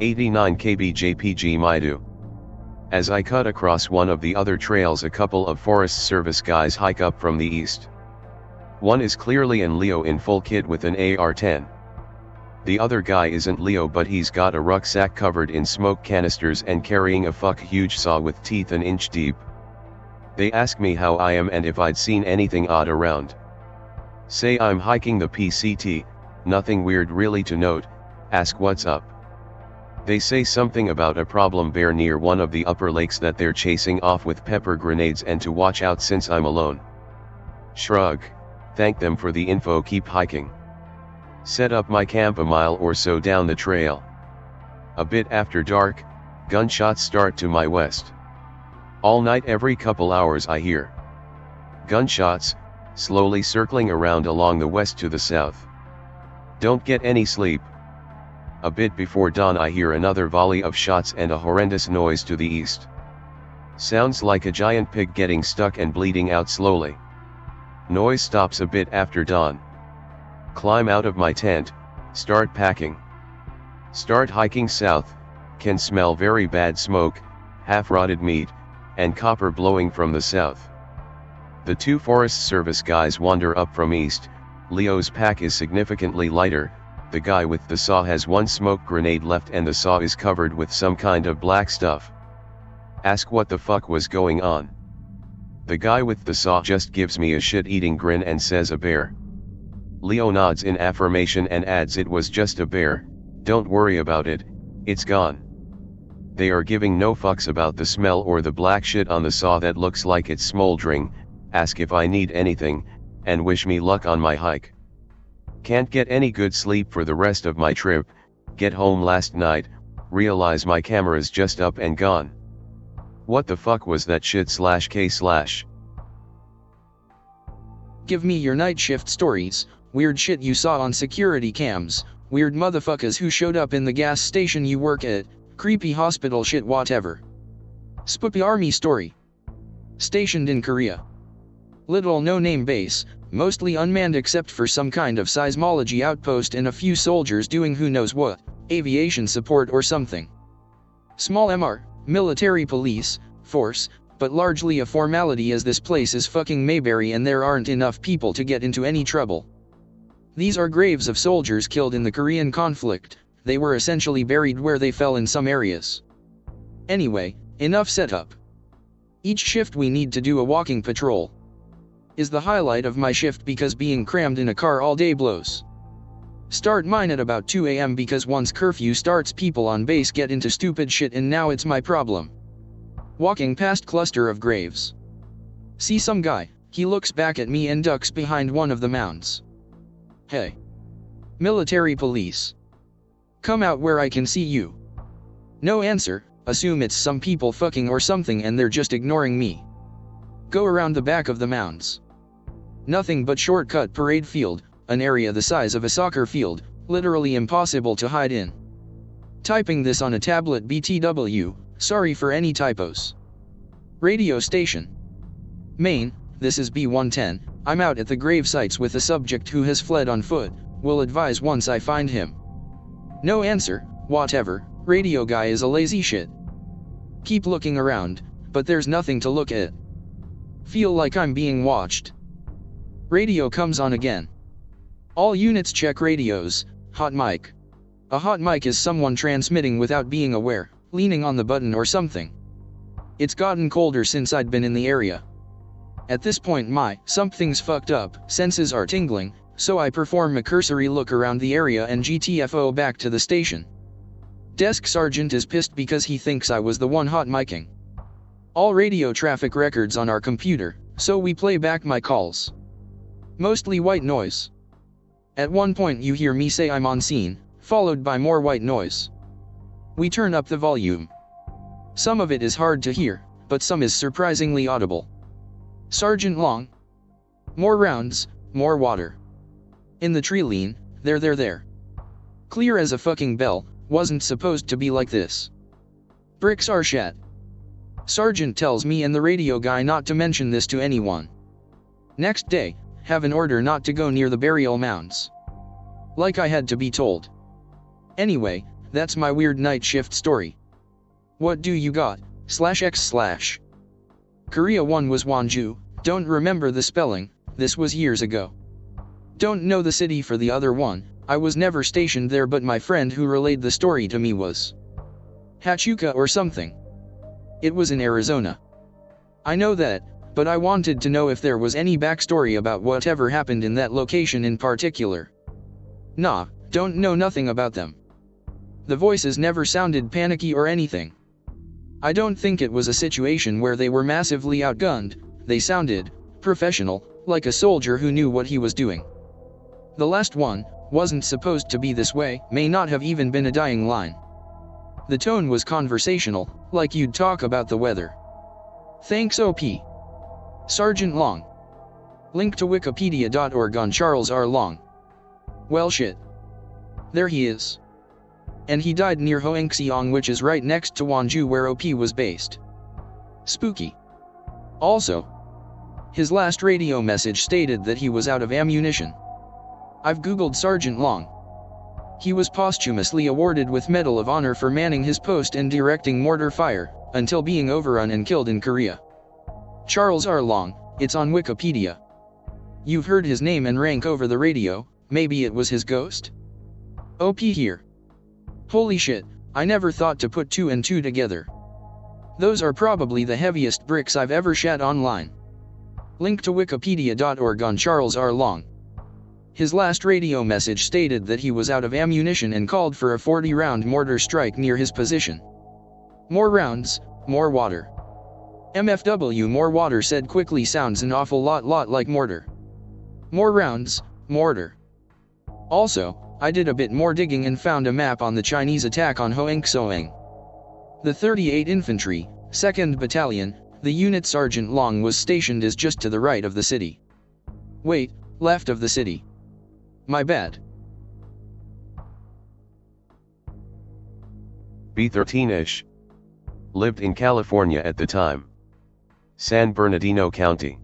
89 KB JPG Maidu. As I cut across one of the other trails a couple of Forest Service guys hike up from the east. One is clearly an Leo in full kit with an AR-10. The other guy isn't Leo but he's got a rucksack covered in smoke canisters and carrying a huge saw with teeth an inch deep. They ask me how I am and if I'd seen anything odd around. Say I'm hiking the PCT, nothing weird really to note, ask what's up. They say something about a problem bear near one of the upper lakes that they're chasing off with pepper grenades and to watch out since I'm alone. Shrug, thank them for the info, keep hiking. Set up my camp a mile or so down the trail. A bit after dark, gunshots start to my west. All night every couple hours I hear gunshots, slowly circling around along the west to the south. Don't get any sleep. A bit before dawn I hear another volley of shots and a horrendous noise to the east. Sounds like a giant pig getting stuck and bleeding out slowly. Noise stops a bit after dawn. Climb out of my tent, start packing. Start hiking south, can smell very bad smoke, half-rotted meat, and copper blowing from the south. The two Forest Service guys wander up from east. Leo's pack is significantly lighter. The guy with the saw has one smoke grenade left and the saw is covered with some kind of black stuff. Ask what the fuck was going on. The guy with the saw just gives me a shit-eating grin and says a bear. Leo nods in affirmation and adds it was just a bear, don't worry about it, it's gone. They are giving no fucks about the smell or the black shit on the saw that looks like it's smoldering, ask if I need anything, and wish me luck on my hike. Can't get any good sleep for the rest of my trip, get home last night, realize my camera's just up and gone. What the fuck was that shit /k/? Give me your night shift stories, weird shit you saw on security cams, weird motherfuckers who showed up in the gas station you work at, creepy hospital shit whatever. Spooky army story. Stationed in Korea. Little no-name base, mostly unmanned except for some kind of seismology outpost and a few soldiers doing who knows what, aviation support or something. Small MR, military police, force, but largely a formality as this place is fucking Mayberry and there aren't enough people to get into any trouble. These are graves of soldiers killed in the Korean conflict, they were essentially buried where they fell in some areas. Anyway, enough setup. Each shift we need to do a walking patrol. Is the highlight of my shift because being crammed in a car all day blows. Start mine at about 2 AM because once curfew starts people on base get into stupid shit and now it's my problem. Walking past cluster of graves. See some guy, he looks back at me and ducks behind one of the mounds. Hey. Military police. Come out where I can see you. No answer, assume it's some people fucking or something and they're just ignoring me. Go around the back of the mounds. Nothing but shortcut parade field, an area the size of a soccer field, literally impossible to hide in. Typing this on a tablet BTW, sorry for any typos. Radio station. Maine, this is B110, I'm out at the grave sites with a subject who has fled on foot, will advise once I find him. No answer, whatever, radio guy is a lazy shit. Keep looking around, but there's nothing to look at. Feel like I'm being watched. Radio comes on again. All units check radios, hot mic. A hot mic is someone transmitting without being aware, leaning on the button or something. It's gotten colder since I'd been in the area. At this point my something's fucked up senses are tingling, so I perform a cursory look around the area and GTFO back to the station. Desk sergeant is pissed because he thinks I was the one hot micing. All radio traffic records on our computer, so we play back my calls. Mostly white noise. At one point you hear me say I'm on scene, followed by more white noise. We turn up the volume. Some of it is hard to hear, but some is surprisingly audible. Sergeant Long. More rounds, more water. In the tree lean, there. Clear as a fucking bell, wasn't supposed to be like this. Bricks are shat. Sergeant tells me and the radio guy not to mention this to anyone. Next day, have an order not to go near the burial mounds. Like I had to be told. Anyway, that's my weird night shift story. What do you got, /x/? Korea 1 was Wonju, don't remember the spelling, this was years ago. Don't know the city for the other one, I was never stationed there but my friend who relayed the story to me was Hachuka or something. It was in Arizona. I know that, but I wanted to know if there was any backstory about whatever happened in that location in particular. Nah, don't know nothing about them. The voices never sounded panicky or anything. I don't think it was a situation where they were massively outgunned, they sounded professional, like a soldier who knew what he was doing. The last one wasn't supposed to be this way, may not have even been a dying line. The tone was conversational, like you'd talk about the weather. Thanks OP. Sergeant Long. Link to wikipedia.org on Charles R. Long. Well shit. There he is. And he died near Hoengseong, which is right next to Wonju where OP was based. Spooky. Also, his last radio message stated that he was out of ammunition. I've googled Sergeant Long. He was posthumously awarded with Medal of Honor for manning his post and directing mortar fire, until being overrun and killed in Korea. Charles R. Long, it's on Wikipedia. You've heard his name and rank over the radio, maybe it was his ghost? OP here. Holy shit, I never thought to put 2 and 2 together. Those are probably the heaviest bricks I've ever shat online. Link to wikipedia.org on Charles R. Long. His last radio message stated that he was out of ammunition and called for a 40-round mortar strike near his position. More rounds, more water. MFW more water said quickly sounds an awful lot like mortar. More rounds, mortar. Also, I did a bit more digging and found a map on the Chinese attack on Hoengseong. The 38 Infantry, 2nd Battalion, the unit Sergeant Long was stationed is just to the right of the city. Wait, left of the city. My bad. B13ish. Lived in California at the time. San Bernardino County.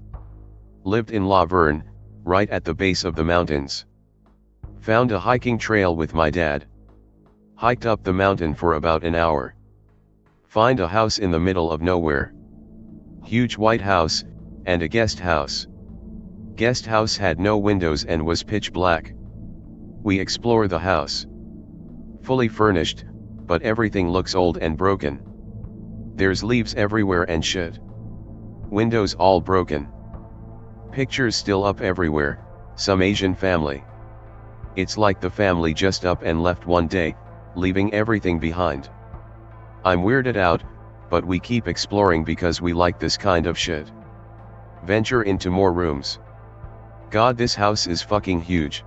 Lived in La Verne, right at the base of the mountains. Found a hiking trail with my dad. Hiked up the mountain for about an hour. Find a house in the middle of nowhere. Huge white house, and a guest house. Guest house had no windows and was pitch black. We explore the house. Fully furnished, but everything looks old and broken. There's leaves everywhere and shit. Windows all broken. Pictures still up everywhere, some Asian family. It's like the family just up and left one day, leaving everything behind. I'm weirded out, but we keep exploring because we like this kind of shit. Venture into more rooms. God, this house is fucking huge.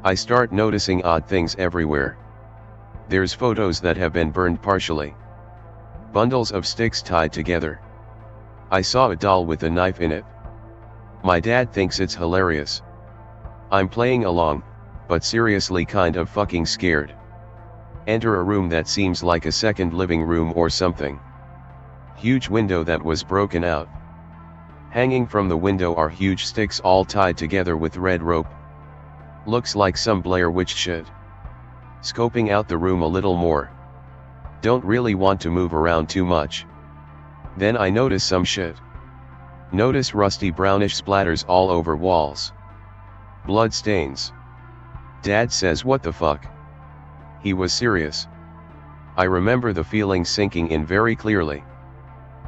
I start noticing odd things everywhere. There's photos that have been burned partially. Bundles of sticks tied together. I saw a doll with a knife in it. My dad thinks it's hilarious. I'm playing along, but seriously kind of fucking scared. Enter a room that seems like a second living room or something. Huge window that was broken out. Hanging from the window are huge sticks all tied together with red rope. Looks like some Blair Witch shit. Scoping out the room a little more. Don't really want to move around too much. Then I notice some shit. Notice rusty brownish splatters all over walls. Blood stains. Dad says, what the fuck? He was serious. I remember the feeling sinking in very clearly.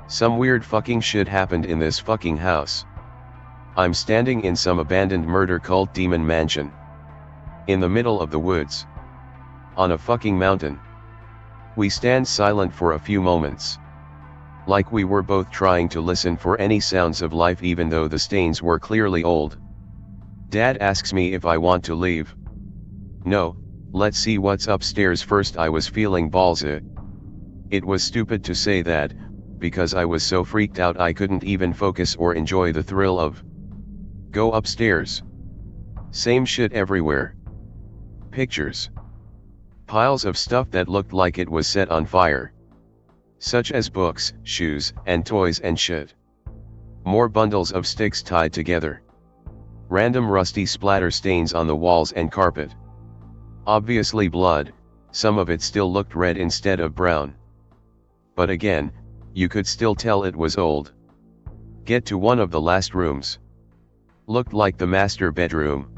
Some weird fucking shit happened in this fucking house. I'm standing in some abandoned murder cult demon mansion. In the middle of the woods. On a fucking mountain. We stand silent for a few moments. Like we were both trying to listen for any sounds of life even though the stains were clearly old. Dad asks me if I want to leave. No, let's see what's upstairs first. I was feeling ballsy. It was stupid to say that, because I was so freaked out I couldn't even focus or enjoy the thrill of go upstairs. Same shit everywhere. Pictures. Piles of stuff that looked like it was set on fire. Such as books, shoes, and toys and shit. More bundles of sticks tied together. Random rusty splatter stains on the walls and carpet. Obviously blood, some of it still looked red instead of brown. But again, you could still tell it was old. Get to one of the last rooms. Looked like the master bedroom.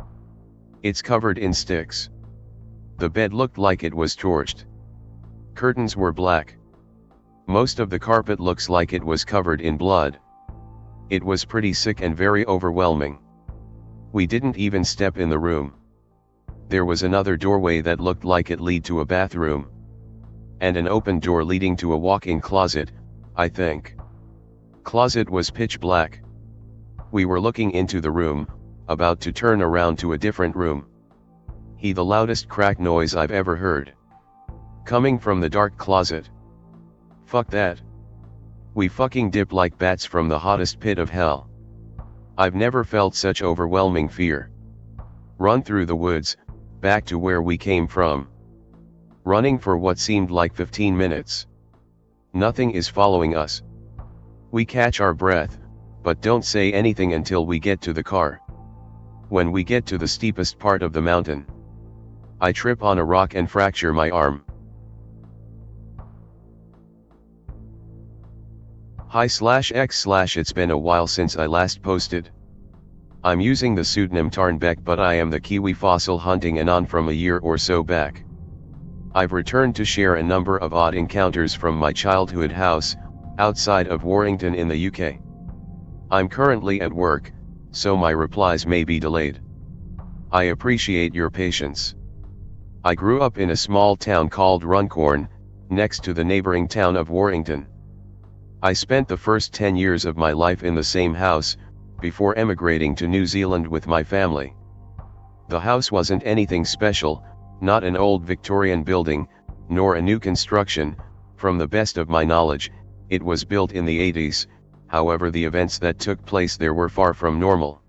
It's covered in sticks. The bed looked like it was torched. Curtains were black. Most of the carpet looks like it was covered in blood. It was pretty sick and very overwhelming. We didn't even step in the room. There was another doorway that looked like it led to a bathroom. And an open door leading to a walk-in closet, I think. Closet was pitch black. We were looking into the room, about to turn around to a different room. The loudest crack noise I've ever heard. Coming from the dark closet. Fuck that. We fucking dip like bats from the hottest pit of hell. I've never felt such overwhelming fear. Run through the woods, back to where we came from. Running for what seemed like 15 minutes. Nothing is following us. We catch our breath, but don't say anything until we get to the car. When we get to the steepest part of the mountain, I trip on a rock and fracture my arm. Hi/X/ It's been a while since I last posted. I'm using the pseudonym Tarnbeck, but I am the Kiwi fossil hunting Anon from a year or so back. I've returned to share a number of odd encounters from my childhood house, outside of Warrington in the UK. I'm currently at work, so my replies may be delayed. I appreciate your patience. I grew up in a small town called Runcorn, next to the neighboring town of Warrington. I spent the first 10 years of my life in the same house, before emigrating to New Zealand with my family. The house wasn't anything special, not an old Victorian building, nor a new construction. From the best of my knowledge, it was built in the 80s, however the events that took place there were far from normal.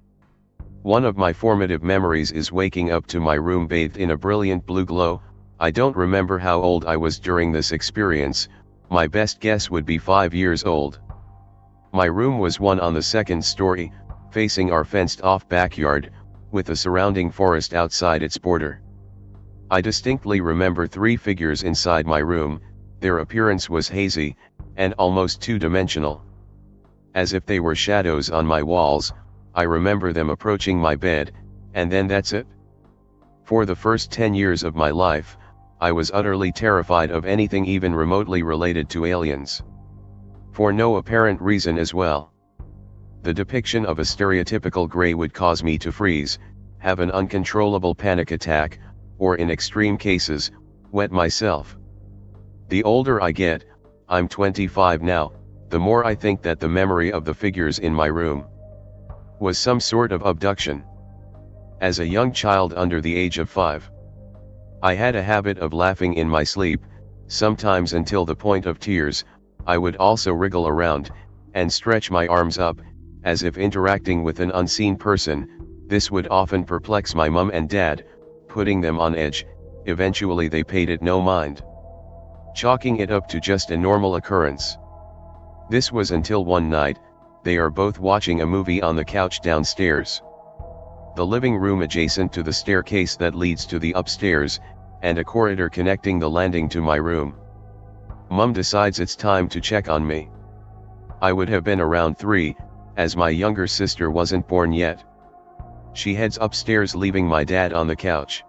One of my formative memories is waking up to my room bathed in a brilliant blue glow. I don't remember how old I was during this experience, my best guess would be 5 years old. My room was one on the second story, facing our fenced-off backyard, with a surrounding forest outside its border. I distinctly remember 3 figures inside my room. Their appearance was hazy, and almost two-dimensional. As if they were shadows on my walls, I remember them approaching my bed, and then that's it. For the first 10 years of my life, I was utterly terrified of anything even remotely related to aliens. For no apparent reason as well. The depiction of a stereotypical grey would cause me to freeze, have an uncontrollable panic attack, or in extreme cases, wet myself. The older I get, I'm 25 now, the more I think that the memory of the figures in my room was some sort of abduction. As a young child under the age of 5, I had a habit of laughing in my sleep, sometimes until the point of tears. I would also wriggle around, and stretch my arms up, as if interacting with an unseen person. This would often perplex my mum and dad, putting them on edge. Eventually they paid it no mind, chalking it up to just a normal occurrence. This was until one night, they are both watching a movie on the couch downstairs. The living room adjacent to the staircase that leads to the upstairs, and a corridor connecting the landing to my room. Mum decides it's time to check on me. I would have been around 3, as my younger sister wasn't born yet. She heads upstairs, leaving my dad on the couch.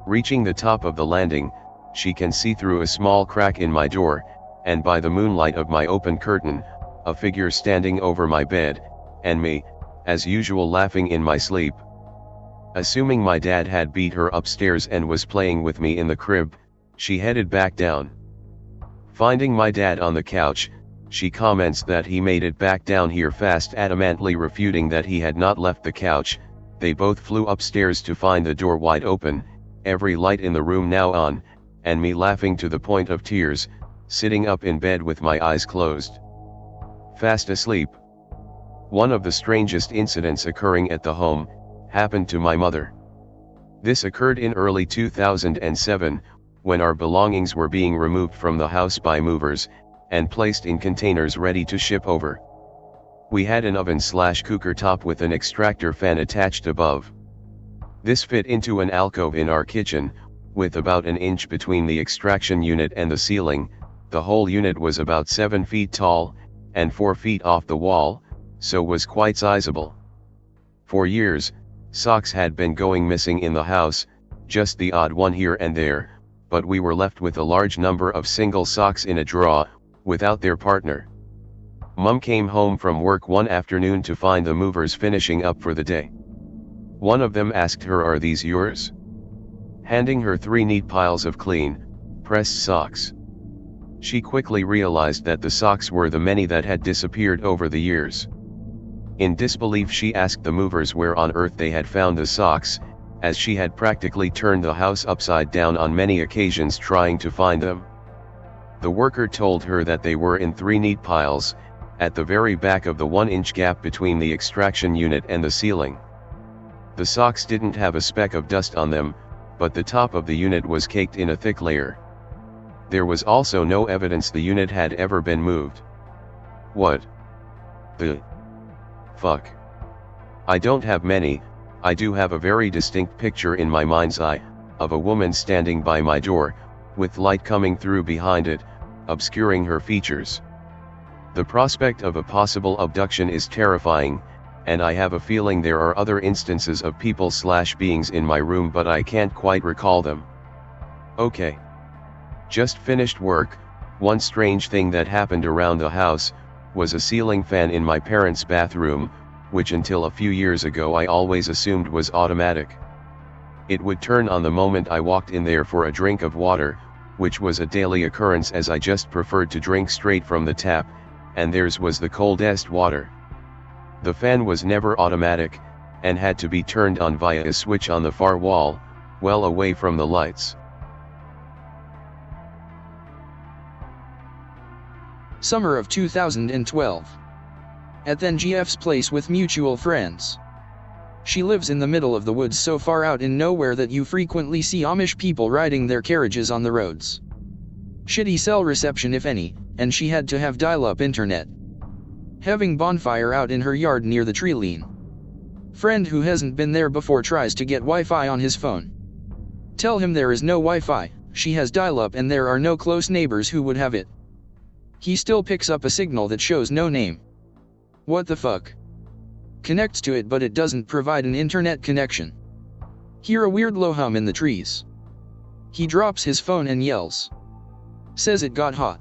Reaching the top of the landing, she can see through a small crack in my door, and by the moonlight of my open curtain, a figure standing over my bed, and me, as usual, laughing in my sleep. Assuming my dad had beat her upstairs and was playing with me in the crib, she headed back down. Finding my dad on the couch, she comments that he made it back down here fast, adamantly refuting that he had not left the couch. They both flew upstairs to find the door wide open, every light in the room now on, and me laughing to the point of tears, sitting up in bed with my eyes closed, fast asleep. One of the strangest incidents occurring at the home happened to my mother. This occurred in early 2007, when our belongings were being removed from the house by movers, and placed in containers ready to ship over. We had an oven/cooker top with an extractor fan attached above. This fit into an alcove in our kitchen, with about an inch between the extraction unit and the ceiling. The whole unit was about 7 feet tall, and 4 feet off the wall, so was quite sizable. For years, socks had been going missing in the house, just the odd one here and there, but we were left with a large number of single socks in a drawer, without their partner. Mum came home from work one afternoon to find the movers finishing up for the day. One of them asked her, "Are these yours?" Handing her 3 neat piles of clean, pressed socks. She quickly realized that the socks were the many that had disappeared over the years. In disbelief, she asked the movers where on earth they had found the socks, as she had practically turned the house upside down on many occasions trying to find them. The worker told her that they were in 3 neat piles, at the very back of the 1-inch gap between the extraction unit and the ceiling. The socks didn't have a speck of dust on them, but the top of the unit was caked in a thick layer. There was also no evidence the unit had ever been moved. What the fuck? I don't have many. I do have a very distinct picture in my mind's eye, of a woman standing by my door, with light coming through behind it, obscuring her features. The prospect of a possible abduction is terrifying, and I have a feeling there are other instances of people/beings in my room, but I can't quite recall them. Okay. Just finished work. One strange thing that happened around the house was a ceiling fan in my parents' bathroom, which until a few years ago I always assumed was automatic. It would turn on the moment I walked in there for a drink of water, which was a daily occurrence as I just preferred to drink straight from the tap, and theirs was the coldest water. The fan was never automatic, and had to be turned on via a switch on the far wall, well away from the lights. Summer of 2012. At then GF's place with mutual friends. She lives in the middle of the woods, so far out in nowhere that you frequently see Amish people riding their carriages on the roads. Shitty cell reception if any, and she had to have dial-up internet. Having bonfire out in her yard near the tree line. Friend who hasn't been there before tries to get Wi-Fi on his phone. Tell him there is no Wi-Fi, she has dial-up and there are no close neighbors who would have it. He still picks up a signal that shows no name. What the fuck? Connects to it but it doesn't provide an internet connection. Hear a weird low hum in the trees. He drops his phone and yells. Says it got hot.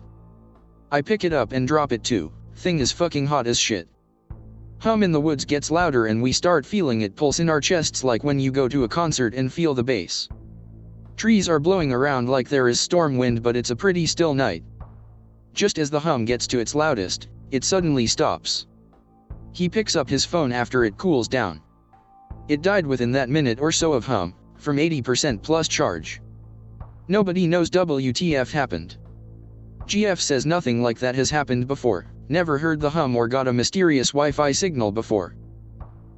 I pick it up and drop it too, thing is fucking hot as shit. Hum in the woods gets louder and we start feeling it pulse in our chests like when you go to a concert and feel the bass. Trees are blowing around like there is storm wind but it's a pretty still night. Just as the hum gets to its loudest, it suddenly stops. He picks up his phone after it cools down. It died within that minute or so of hum, from 80% plus charge. Nobody knows WTF happened. GF says nothing like that has happened before, never heard the hum or got a mysterious Wi-Fi signal before.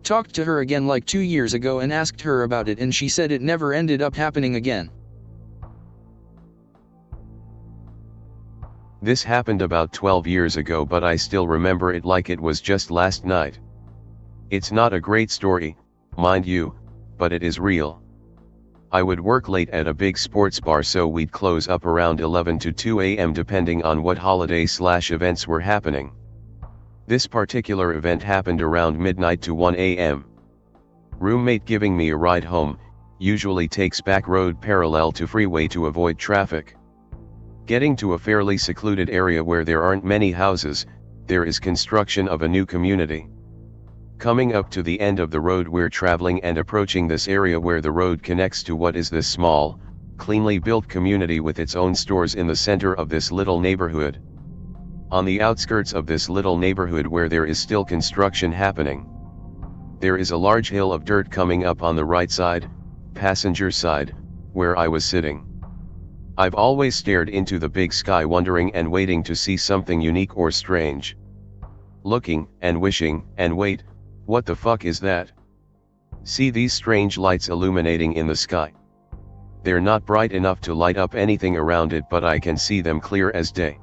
Talked to her again like 2 years ago and asked her about it and she said it never ended up happening again. This happened about 12 years ago, but I still remember it like it was just last night. It's not a great story, mind you, but it is real. I would work late at a big sports bar, so we'd close up around 11 to 2 a.m. depending on what holiday/events were happening. This particular event happened around midnight to 1 a.m. Roommate giving me a ride home, usually takes back road parallel to freeway to avoid traffic. Getting to a fairly secluded area where there aren't many houses, there is construction of a new community. Coming up to the end of the road we're traveling and approaching this area where the road connects to what is this small, cleanly built community with its own stores in the center of this little neighborhood. On the outskirts of this little neighborhood where there is still construction happening, there is a large hill of dirt coming up on the right side, passenger side, where I was sitting. I've always stared into the big sky wondering and waiting to see something unique or strange. Looking, and wishing, and wait, what the fuck is that? See these strange lights illuminating in the sky. They're not bright enough to light up anything around it, but I can see them clear as day.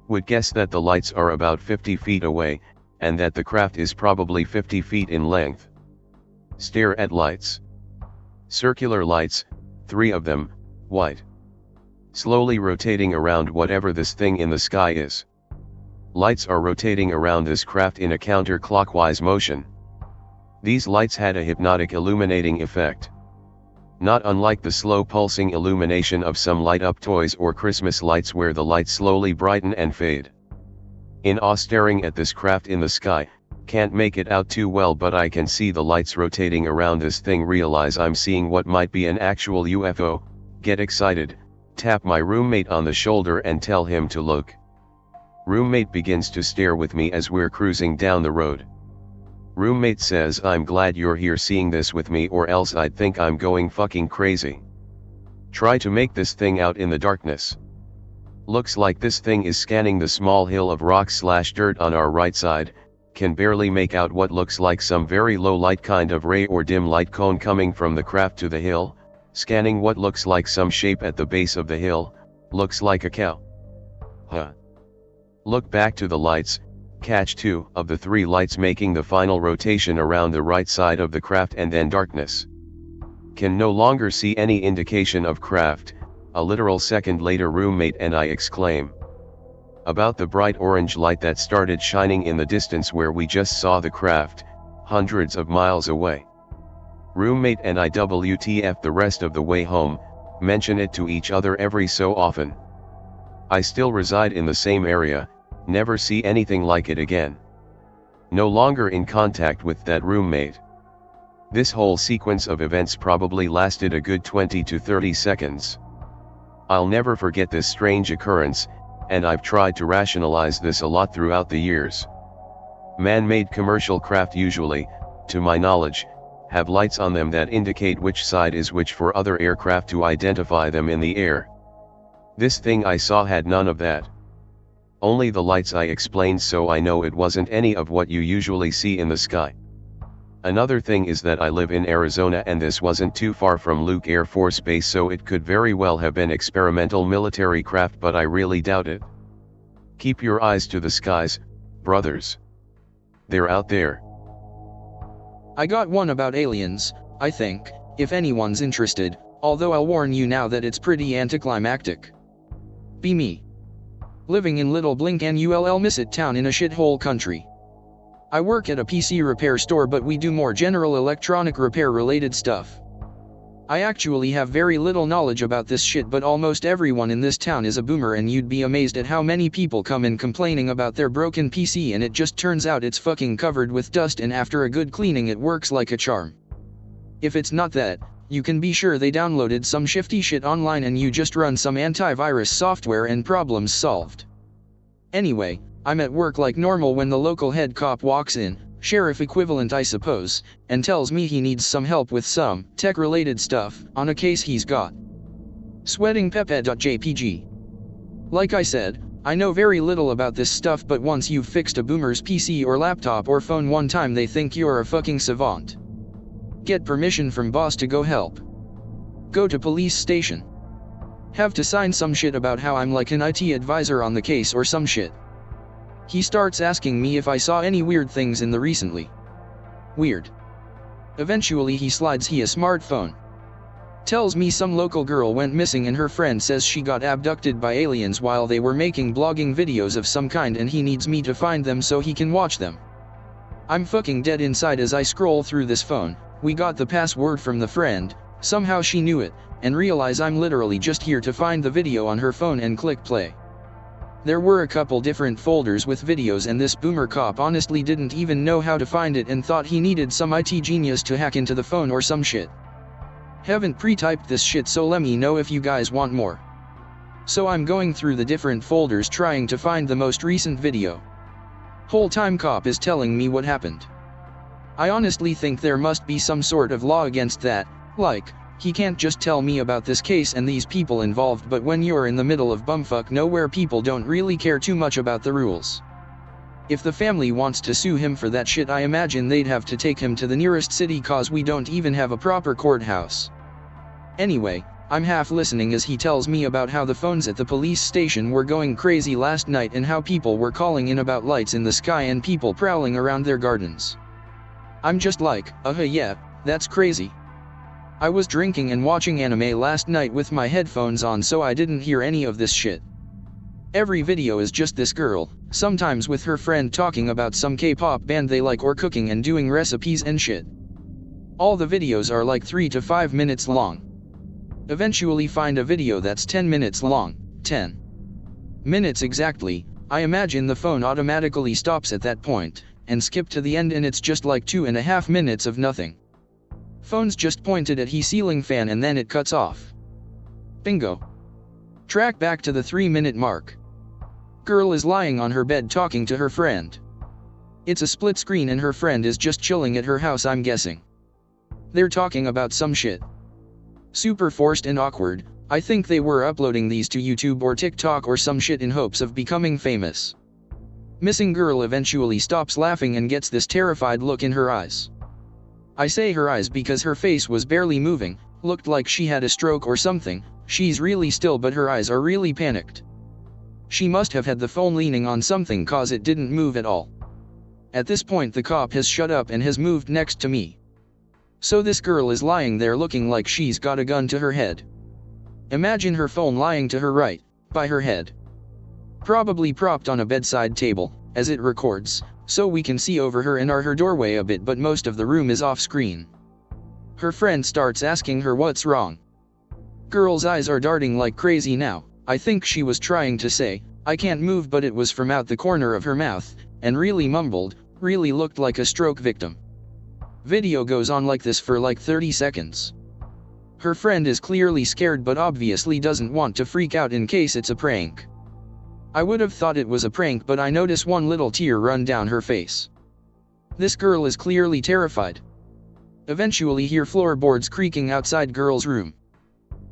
Would guess that the lights are about 50 feet away, and that the craft is probably 50 feet in length. Stare at lights. Circular lights, 3 of them, white. Slowly rotating around whatever this thing in the sky is. Lights are rotating around this craft in a counterclockwise motion. These lights had a hypnotic illuminating effect. Not unlike the slow pulsing illumination of some light-up toys or Christmas lights where the lights slowly brighten and fade. In awe staring at this craft in the sky, can't make it out too well, but I can see the lights rotating around this thing, realize I'm seeing what might be an actual UFO, get excited, tap my roommate on the shoulder and tell him to look. Roommate begins to stare with me as we're cruising down the road. Roommate says, I'm glad you're here seeing this with me, or else I'd think I'm going fucking crazy. Try to make this thing out in the darkness. Looks like this thing is scanning the small hill of rocks/dirt on our right side, can barely make out what looks like some very low light kind of ray or dim light cone coming from the craft to the hill, scanning what looks like some shape at the base of the hill, looks like a cow. Huh. Look back to the lights, catch 2 of the 3 lights making the final rotation around the right side of the craft and then darkness. Can no longer see any indication of craft, a literal second later roommate and I exclaim. About the bright orange light that started shining in the distance where we just saw the craft, hundreds of miles away. Roommate and I WTF the rest of the way home, mention it to each other every so often. I still reside in the same area, never see anything like it again. No longer in contact with that roommate. This whole sequence of events probably lasted a good 20 to 30 seconds. I'll never forget this strange occurrence, and I've tried to rationalize this a lot throughout the years. Man-made commercial craft usually, to my knowledge, have lights on them that indicate which side is which for other aircraft to identify them in the air. This thing I saw had none of that. Only the lights I explained, so I know it wasn't any of what you usually see in the sky. Another thing is that I live in Arizona and this wasn't too far from Luke Air Force Base, so it could very well have been experimental military craft, but I really doubt it. Keep your eyes to the skies, brothers. They're out there. I got one about aliens, I think, if anyone's interested, although I'll warn you now that it's pretty anticlimactic. Be me. Living in Little Blink and ULL Missit town in a shithole country. I work at a PC repair store, but we do more general electronic repair related stuff. I actually have very little knowledge about this shit, but almost everyone in this town is a boomer, and you'd be amazed at how many people come in complaining about their broken PC and it just turns out it's fucking covered with dust, and after a good cleaning it works like a charm. If it's not that, you can be sure they downloaded some shifty shit online and you just run some antivirus software and problems solved. Anyway, I'm at work like normal when the local head cop walks in, sheriff equivalent I suppose, and tells me he needs some help with some tech-related stuff on a case he's got. Sweating Pepe.jpg. Like I said, I know very little about this stuff, but once you've fixed a boomer's PC or laptop or phone one time, they think you're a fucking savant. Get permission from boss to go help. Go to police station. Have to sign some shit about how I'm like an IT advisor on the case or some shit. He starts asking me if I saw any weird things in the recently. Weird. Eventually he slides a smartphone. Tells me some local girl went missing and her friend says she got abducted by aliens while they were making blogging videos of some kind, and he needs me to find them so he can watch them. I'm fucking dead inside as I scroll through this phone. We got the password from the friend, somehow she knew it, and realize I'm literally just here to find the video on her phone and click play. There were a couple different folders with videos, and this boomer cop honestly didn't even know how to find it and thought he needed some IT genius to hack into the phone or some shit. Haven't pre-typed this shit, so let me know if you guys want more. So I'm going through the different folders trying to find the most recent video. Whole time cop is telling me what happened. I honestly think there must be some sort of law against that, like, he can't just tell me about this case and these people involved, but when you're in the middle of bumfuck nowhere people don't really care too much about the rules. If the family wants to sue him for that shit, I imagine they'd have to take him to the nearest city, cause we don't even have a proper courthouse. Anyway, I'm half listening as he tells me about how the phones at the police station were going crazy last night and how people were calling in about lights in the sky and people prowling around their gardens. I'm just like, yeah, that's crazy. I was drinking and watching anime last night with my headphones on, so I didn't hear any of this shit. Every video is just this girl, sometimes with her friend, talking about some K-pop band they like or cooking and doing recipes and shit. All the videos are like 3 to 5 minutes long. Eventually find a video that's 10 minutes long, 10 minutes exactly. I imagine the phone automatically stops at that point, and skip to the end, and it's just like 2.5 minutes of nothing. Phone's just pointed at his ceiling fan and then it cuts off. Bingo. Track back to the 3-minute mark. Girl is lying on her bed talking to her friend. It's a split screen and her friend is just chilling at her house, I'm guessing. They're talking about some shit. Super forced and awkward, I think they were uploading these to YouTube or TikTok or some shit in hopes of becoming famous. Missing girl eventually stops laughing and gets this terrified look in her eyes. I say her eyes because her face was barely moving, looked like she had a stroke or something. She's really still but her eyes are really panicked. She must have had the phone leaning on something cause it didn't move at all. At this point the cop has shut up and has moved next to me. So this girl is lying there looking like she's got a gun to her head. Imagine her phone lying to her right, by her head. Probably propped on a bedside table, as it records, so we can see over her and her doorway a bit but most of the room is off screen. Her friend starts asking her what's wrong. Girl's eyes are darting like crazy now. I think she was trying to say, I can't move but it was from out the corner of her mouth, and really mumbled, really looked like a stroke victim. Video goes on like this for like 30 seconds. Her friend is clearly scared but obviously doesn't want to freak out in case it's a prank. I would have thought it was a prank but I notice one little tear run down her face. This girl is clearly terrified. Eventually hear floorboards creaking outside girl's room.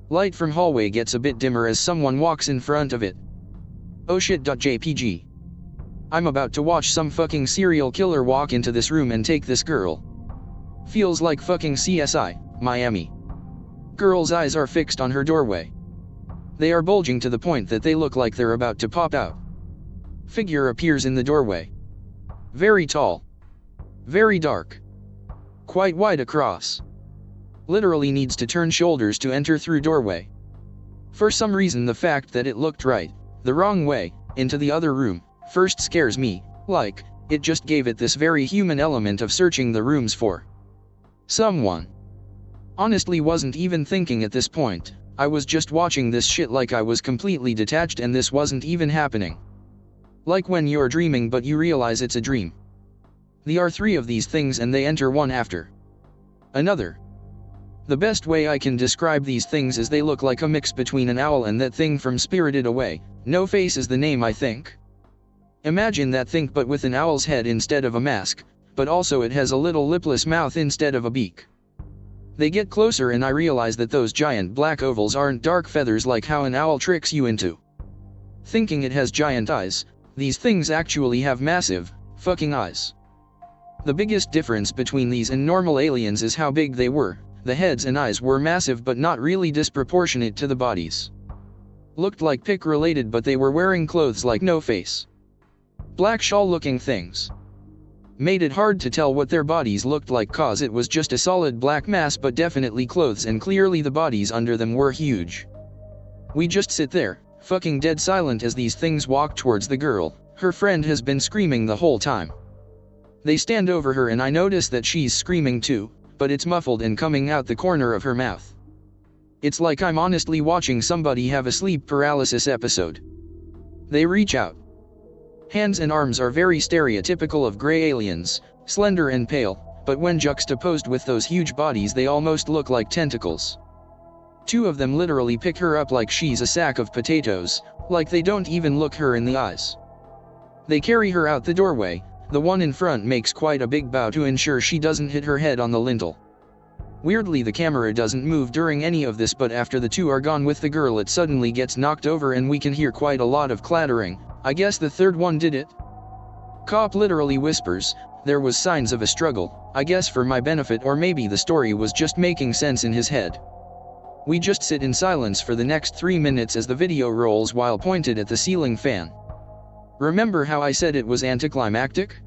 Light from hallway gets a bit dimmer as someone walks in front of it. Oh shit.jpg. I'm about to watch some fucking serial killer walk into this room and take this girl. Feels like fucking CSI, Miami. Girl's eyes are fixed on her doorway. They are bulging to the point that they look like they're about to pop out. Figure appears in the doorway. Very tall. Very dark. Quite wide across. Literally needs to turn shoulders to enter through doorway. For some reason the fact that it looked right, the wrong way, into the other room, first scares me, like, it just gave it this very human element of searching the rooms for someone. Honestly wasn't even thinking at this point, I was just watching this shit like I was completely detached and this wasn't even happening. Like when you're dreaming but you realize it's a dream. There are three of these things and they enter one after another. The best way I can describe these things is they look like a mix between an owl and that thing from Spirited Away. No Face is the name I think. Imagine that thing but with an owl's head instead of a mask, but also it has a little lipless mouth instead of a beak. They get closer and I realize that those giant black ovals aren't dark feathers like how an owl tricks you into thinking it has giant eyes. These things actually have massive, fucking eyes. The biggest difference between these and normal aliens is how big they were. The heads and eyes were massive but not really disproportionate to the bodies. Looked like pick related but they were wearing clothes like No Face. Black shawl looking things. Made it hard to tell what their bodies looked like cause it was just a solid black mass but definitely clothes and clearly the bodies under them were huge. We just sit there, fucking dead silent as these things walk towards the girl. Her friend has been screaming the whole time. They stand over her and I notice that she's screaming too, but it's muffled and coming out the corner of her mouth. It's like I'm honestly watching somebody have a sleep paralysis episode. They reach out. Hands and arms are very stereotypical of gray aliens, slender and pale, but when juxtaposed with those huge bodies they almost look like tentacles. Two of them literally pick her up like she's a sack of potatoes, like they don't even look her in the eyes. They carry her out the doorway. The one in front makes quite a big bow to ensure she doesn't hit her head on the lintel. Weirdly the camera doesn't move during any of this but after the two are gone with the girl it suddenly gets knocked over and we can hear quite a lot of clattering. I guess the third one did it? Cop literally whispers, there was signs of a struggle, I guess for my benefit or maybe the story was just making sense in his head. We just sit in silence for the next 3 minutes as the video rolls while pointed at the ceiling fan. Remember how I said it was anticlimactic?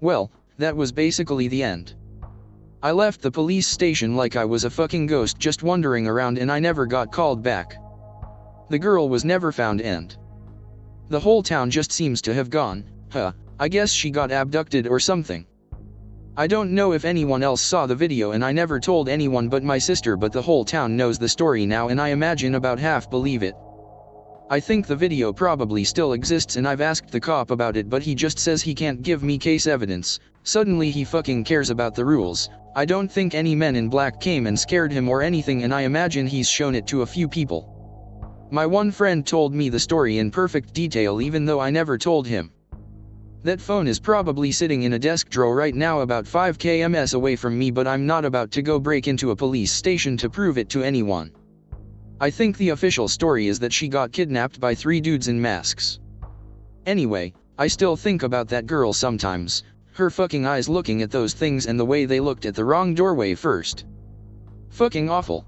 Well, that was basically the end. I left the police station like I was a fucking ghost just wandering around and I never got called back. The girl was never found and the whole town just seems to have gone, I guess she got abducted or something. I don't know if anyone else saw the video and I never told anyone but my sister but the whole town knows the story now and I imagine about half believe it. I think the video probably still exists and I've asked the cop about it but he just says he can't give me case evidence. Suddenly he fucking cares about the rules. I don't think any men in black came and scared him or anything and I imagine he's shown it to a few people. My one friend told me the story in perfect detail even though I never told him. That phone is probably sitting in a desk drawer right now about 5 km away from me but I'm not about to go break into a police station to prove it to anyone. I think the official story is that she got kidnapped by 3 dudes in masks. Anyway, I still think about that girl sometimes, her fucking eyes looking at those things and the way they looked at the wrong doorway first. Fucking awful.